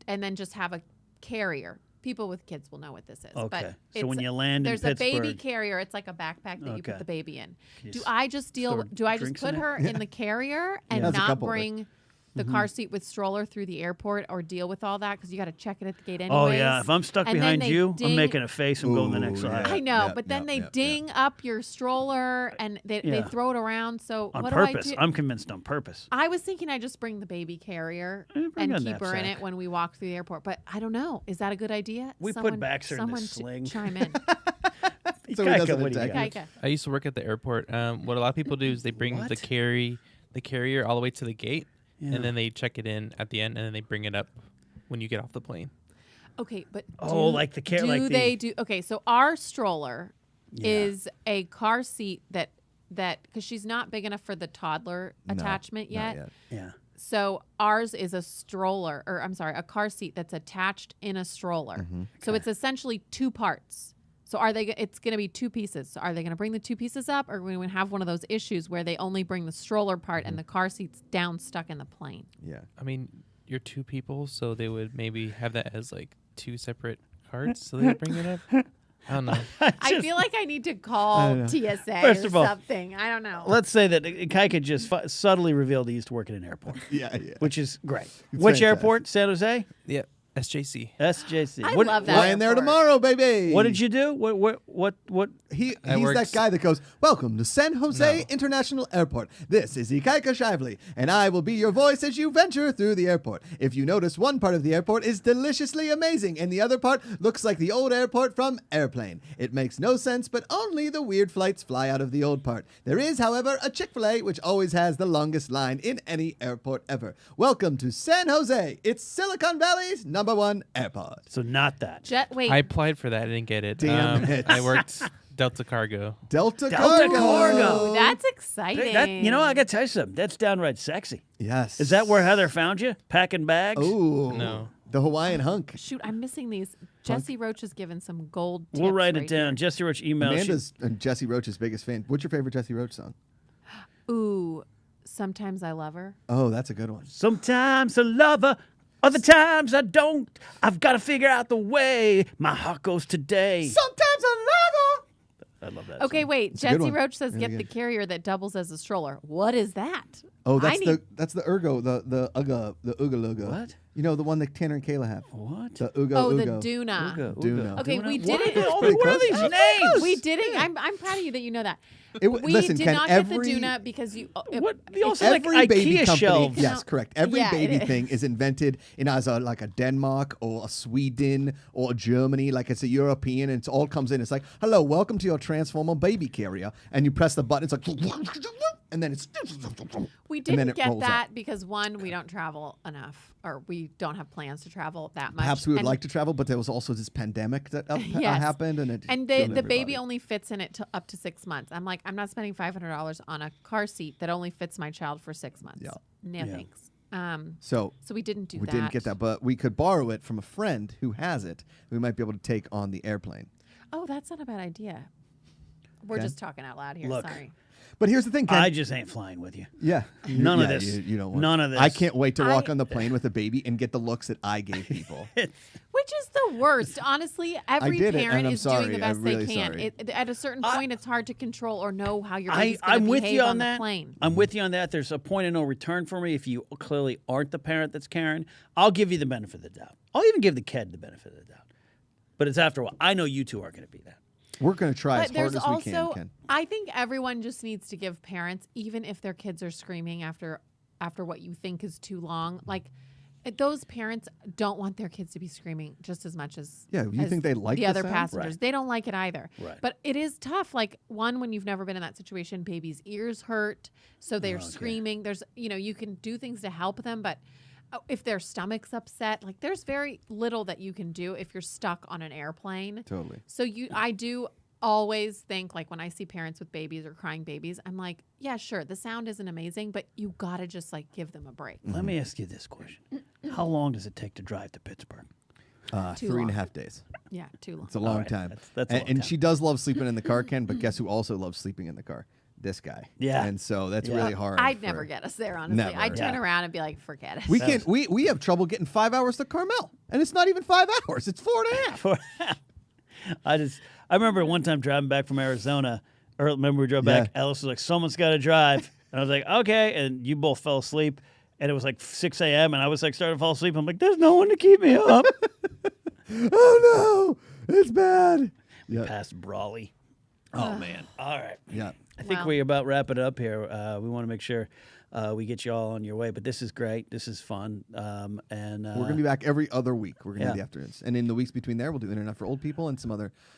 And then just have a carrier. People with kids will know what this is.
Okay.
But
So
it's-
when you land in
there's a baby
Pittsburgh-
carrier. It's like a backpack that you
Okay.
put the baby in.
you
Do
just
I just
store
do I just
drinks
put
in it?
her in the carrier and
That's a
not
couple of it.
bring the car seat with stroller through the airport or deal with all that because you got to check it at the gate
Oh
anyways?
yeah, if I'm stuck
And then
behind
they
you, I'm
ding-
making a face and going the next
Ooh,
aisle.
I know,
Yeah,
but then
yeah,
they
yeah, yeah.
ding up your stroller and they
Yeah.
throw it around. So
On
what
purpose.
do I do?
I'm convinced on purpose.
I was thinking I just bring the baby carrier
bring
and
a
keep her in
knapsack.
it when we walk through the airport. But I don't know. Is that a good idea?
We put Baxter in the
someone
sling.
Chime in.
So he
Kaika,
doesn't
what do you
attack
got?
you.
Kaika.
I used to work at the airport. What a lot of people do is they bring
What?
the carrier all the way to the gate,
Yeah.
and then they check it in at the end, and then they bring it up when you get off the plane.
Okay, but
Oh, like the
do
like the-
they do? Okay, so our stroller
Yeah.
is a car seat that because she's not big enough for the toddler
No,
attachment
not
yet.
Yeah.
So ours is a stroller, or I'm sorry, a car seat that's attached in a stroller. So it's essentially two parts. So it's going to be two pieces. So are they going to bring the two pieces up, or are we going to have one of those issues where they only bring the stroller part and the car seat's down stuck in the plane?
Yeah.
I mean, you're two people, so they would maybe have that as like two separate cards, so they would bring it up. I don't know.
I feel like I need to call TSA
First
or
of all,
something. I don't know.
Let's say that Kaika just subtly revealed he used to work at an airport,
Yeah, yeah.
which is great.
It's
Which
fantastic.
airport? San Jose?
Yeah, SJC.
SJC.
I
What-
love that.
Flying there
airport.
tomorrow, baby.
What did you do? What?
He's
I
that
worked-
guy that goes, "Welcome to San Jose
No.
International Airport. This is Ikaika Shively, and I will be your voice as you venture through the airport. If you notice, one part of the airport is deliciously amazing, and the other part looks like the old airport from Airplane. It makes no sense, but only the weird flights fly out of the old part. There is, however, a Chick-fil-A, which always has the longest line in any airport ever. Welcome to San Jose. It's Silicon Valley's #1 airport."
So not that.
Wait,
I applied for that. I didn't get it.
Damn it.
I worked Delta Cargo.
Delta
Delta
Cargo.
Cargo.
that's exciting.
I got to tell you something. That's downright sexy.
Yes.
Is that where Heather found you? Packing bags?
Ooh.
No.
The Hawaiian hunk.
Shoot, I'm missing these. Jesse Roach has given some gold tips.
We'll write it
right
down. Jesse Roach email.
Amanda's and Jesse Roach's biggest fan. What's your favorite Jesse Roach song?
here. Ooh, Sometimes I Love Her.
Oh, that's a good one.
Sometimes I love her, other times I don't. I've got to figure out the way my heart goes today.
Sometimes I love
I love that.
Okay,
song.
wait.
a good
Jesse
one.
Roach says
Really
get the
good.
carrier that doubles as a stroller. What is that?
Oh,
I need-
that's the Ergo, the Ooga Looga.
What?
You know, the one that Tanner and Kayla have.
What?
The Ooga
Oh,
Ooga.
the Duna.
Ooga,
Duna.
Ooga.
Okay,
Duna?
we
What
did
are
it.
these-
Pretty
What are
close.
these
Of
names?
We didn't. I'm proud of you that you know that. We
Listen,
did
Ken,
not
every,
get the Duna because you.
What? They also
it's-
like
Every baby
IKEA
company,
shelves.
yes, correct. Every
Yeah,
baby
it is.
thing is invented in either like a Denmark or a Sweden or a Germany, like it's a European, and it all comes in. It's like, hello, welcome to your Transformer baby carrier, and you press the button. It's like, and then it's.
We
and then
didn't
it
get
rolls
that
up.
because one, we don't travel enough, or we don't have plans to travel that much.
Perhaps we would
And-
like to travel, but there was also this pandemic that
Yes.
happened, and it
And
killed
the baby
everybody.
only fits in it up to 6 months. I'm like, I'm not spending $500 on a car seat that only fits my child for 6 months.
Yeah.
No
Yeah.
thanks.
So
So we didn't do
we
that.
didn't get that, but we could borrow it from a friend who has it. We might be able to take on the airplane.
Oh, that's not a bad idea. We're
Okay.
just talking out loud here.
Look.
Sorry.
But here's the thing, Ken.
I just ain't flying with you.
Yeah.
None of
Yeah,
this.
You don't want
None of this.
I can't wait to walk
I-
on the plane with a baby and get the looks that I gave people.
Which is the worst. Honestly, every
did it,
parent
and I'm
is doing
sorry.
the best
I'm really
they can.
sorry.
At a certain point, it's hard to control or know how your baby's going
I'm
to
with
behave
you
on
on
the
that.
plane.
I'm with you on that. There's a point of no return for me if you clearly aren't the parent that's caring. I'll give you the benefit of the doubt. I'll even give the kid the benefit of the doubt. But it's after a while. I know you two aren't going to be that.
We're going to try
But
as hard
there's
as we
also,
can, Ken.
I think everyone just needs to give parents, even if their kids are screaming after what you think is too long, like those parents don't want their kids to be screaming just as much as
Yeah, you
as
think they like
the
the
other
sound?
passengers.
Right.
They don't like it either.
Right.
But it is tough. Like one, when you've never been in that situation, baby's ears hurt, so they're
Okay.
screaming. There's you can do things to help them, but if their stomach's upset, like there's very little that you can do if you're stuck on an airplane.
Totally.
So I do always think, like when I see parents with babies or crying babies, I'm like, yeah, sure, the sound isn't amazing, but you gotta just like give them a break.
Let me ask you this question. How long does it take to drive to Pittsburgh?
Too
3.5
long.
days.
Yeah, too long.
It's a long
right.
time.
That's a long
and
time.
she does love sleeping in the car, Ken, but guess who also loves sleeping in the car? This guy.
Yeah.
And so that's
Yeah.
really hard.
I'd
for-
never get us there, honestly.
Never.
I'd turn
Yeah.
around and be like, forget it.
We can't. We have trouble getting 5 hours to Carmel, and it's not even 5 hours. It's 4.5.
I remember one time driving back from Arizona, or remember we drove
Yeah.
back, Alice was like, someone's got to drive. And I was like, okay. And you both fell asleep. And it was like 6 a.m. And I was like, starting to fall asleep. I'm like, there's no one to keep me up.
Oh no, it's bad. Yeah.
Past Brawley. Oh, man. All right.
Yeah.
I think
Wow.
we about wrap it up here. We want to make sure we get you all on your way. But this is great. This is fun. And
We're gonna be back every other week. We're gonna
Yeah.
do the afternoons, and in the weeks between there, we'll do Internet for Old People and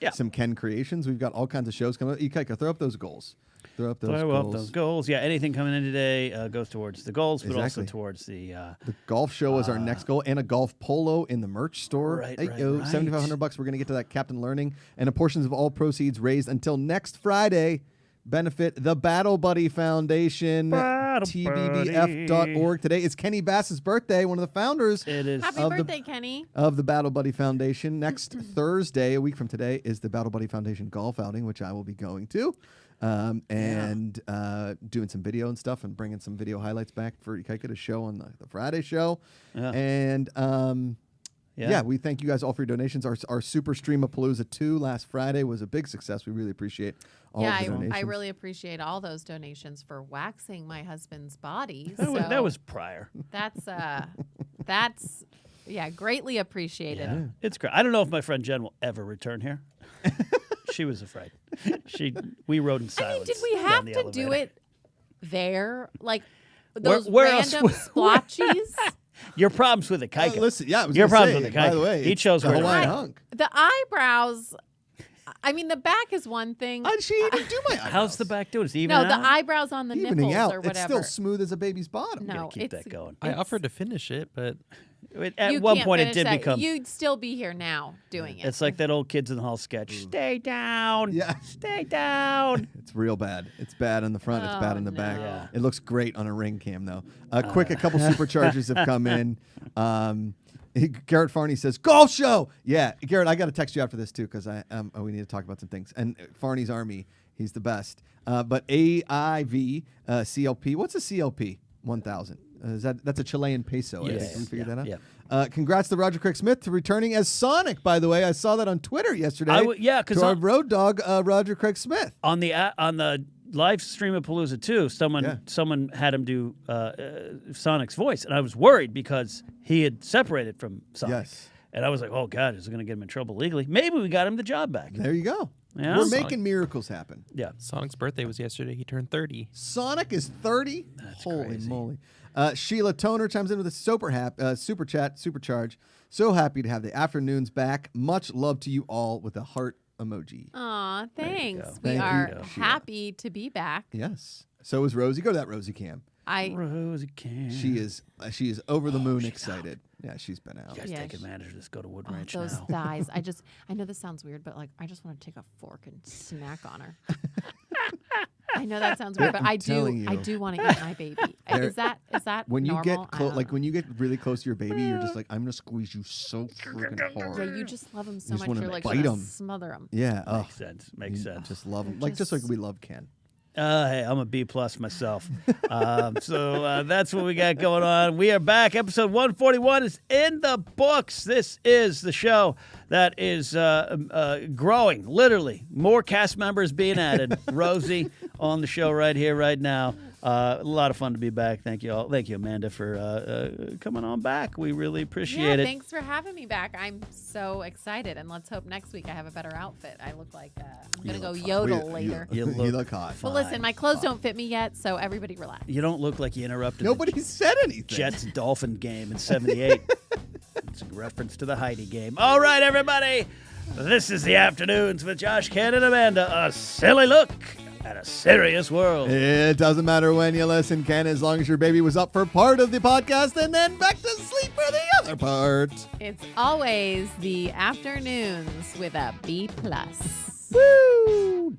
Yeah.
some Ken creations. We've got all kinds of shows coming up. Ikaika, throw up those goals. Throw up those
throw
goals.
up those goals. Yeah, anything coming in today goes towards the goals, but
Exactly.
also towards the.
The golf show is our next goal, and a golf polo in the merch store.
Right,
Hey,
right,
yo,
right.
$7,500. We're gonna get to that Captain Learning, and a portions of all proceeds raised until next Friday benefit the Battle Buddy Foundation.
Battle
TBBF.org. Today is Kenny Bass's birthday, one of the founders
It is.
Happy
of the-
birthday, Kenny.
of the Battle Buddy Foundation. Next Thursday, a week from today, is the Battle Buddy Foundation golf outing, which I will be going to, and doing some video and stuff, and bringing some video highlights back for Ikaika to show on the Friday show.
Yeah.
And yeah, we thank you guys all for your donations. Our Super Streamapalooza 2 last Friday was a big success. We really appreciate all
Yeah,
of the donations.
I really appreciate all those donations for waxing my husband's body.
That was prior.
That's greatly appreciated.
Yeah. It's great. I don't know if my friend Jen will ever return here. She was afraid. We rode in
I mean,
silence.
did we
down
have
the
to do
elevator.
it there? Like those
where else
random
would-
splotches?
Your problems with the Kaika.
listen, yeah, I was
Your
gonna
problems
say,
with the
by
Kaika.
the way,
He
it's
chose
the
where to
Hawaiian
ride.
hunk.
The eyebrows. I mean, the back is one thing.
She didn't do my eyebrows.
How's the back doing? Is it even
No, the
out?
eyebrows on the
Evening
nipples
out.
or
It's
whatever.
still smooth as a baby's bottom.
No,
Keep
it's
that going.
I offered to finish it, but
At
you
one
can't
point, it
finish
did
that.
become.
You'd still be here now doing it.
It's like that old Kids in the Hall sketch. Stay down.
Yeah.
Stay down.
It's real bad. It's bad on the front. It's bad
Oh,
on the back.
no.
Yeah.
It looks great on a ring cam, though. Quick, a couple superchargers have come in. Garrett Farney says, golf show. Yeah, Garrett, I got to text you after this, too, because we need to talk about some things. And Farney's Army, he's the best. But AIV, CLP, what's a CLP? 1,000. That's a Chilean peso. I
Yes.
think. Can we figure that out?
Yeah.
Congrats to Roger Craig Smith to returning as Sonic, by the way. I saw that on Twitter yesterday.
Yeah, because
to our road dog, Roger Craig Smith.
on the live stream of Palooza 2, someone had him do Sonic's voice, and I was worried because he had separated from Sonic.
Yes.
And I was like, oh, God, is it going to get him in trouble legally? Maybe we got him the job back.
There you go.
Yeah.
We're
Sonic.
making miracles happen.
Yeah.
Sonic's birthday was yesterday. He turned 30.
Sonic is 30? Holy
crazy.
moly. Sheila Toner chimes in with a super chat, supercharge. So happy to have the afternoons back. Much love to you all with a heart emoji.
Aw, thanks.
go.
We
Thank you,
are
Sheila.
happy to be back.
Yes. So is Rosie. Go to that Rosie cam.
Rosie can.
She is over the moon excited. Yeah, she's been out.
You guys
Yeah,
take advantage of this. Go to Wood
Oh,
Ranch
those
now.
thighs. I know this sounds weird, but like, I just want to take a fork and snack on her. I know that sounds weird, but I
telling you.
do want to eat my baby. Is that
When you
normal?
get when you get really close to your baby, you're just like, I'm gonna squeeze you so freaking hard.
Yeah, you just love him so
just
much.
wanna
You're like
bite
gonna
'em.
smother him.
Yeah,
Makes sense. Makes
you
sense.
Just love him,
You're
just like we love Ken.
Hey, I'm a B+ myself. So that's what we got going on. We are back. Episode 141 is in the books. This is the show that is growing, literally. More cast members being added. Rosie on the show right here, right now. A lot of fun to be back. Thank you all. Thank you, Amanda, for coming on back. We really appreciate it.
Thanks for having me back. I'm so excited, and let's hope next week I have a better outfit. I look like I'm gonna go yodel later.
You look hot.
But listen, my clothes don't fit me yet, so everybody relax.
You don't look like you interrupted
Nobody said anything.
the Jets Dolphin game in '78. It's a reference to the Heidi game. All right, everybody. This is the Afternoons with Josh, Ken, and Amanda. A silly look at a serious world.
It doesn't matter when you listen, Ken, as long as your baby was up for part of the podcast and then back to sleep for the other part.
It's always the afternoons with a B+.
Woo!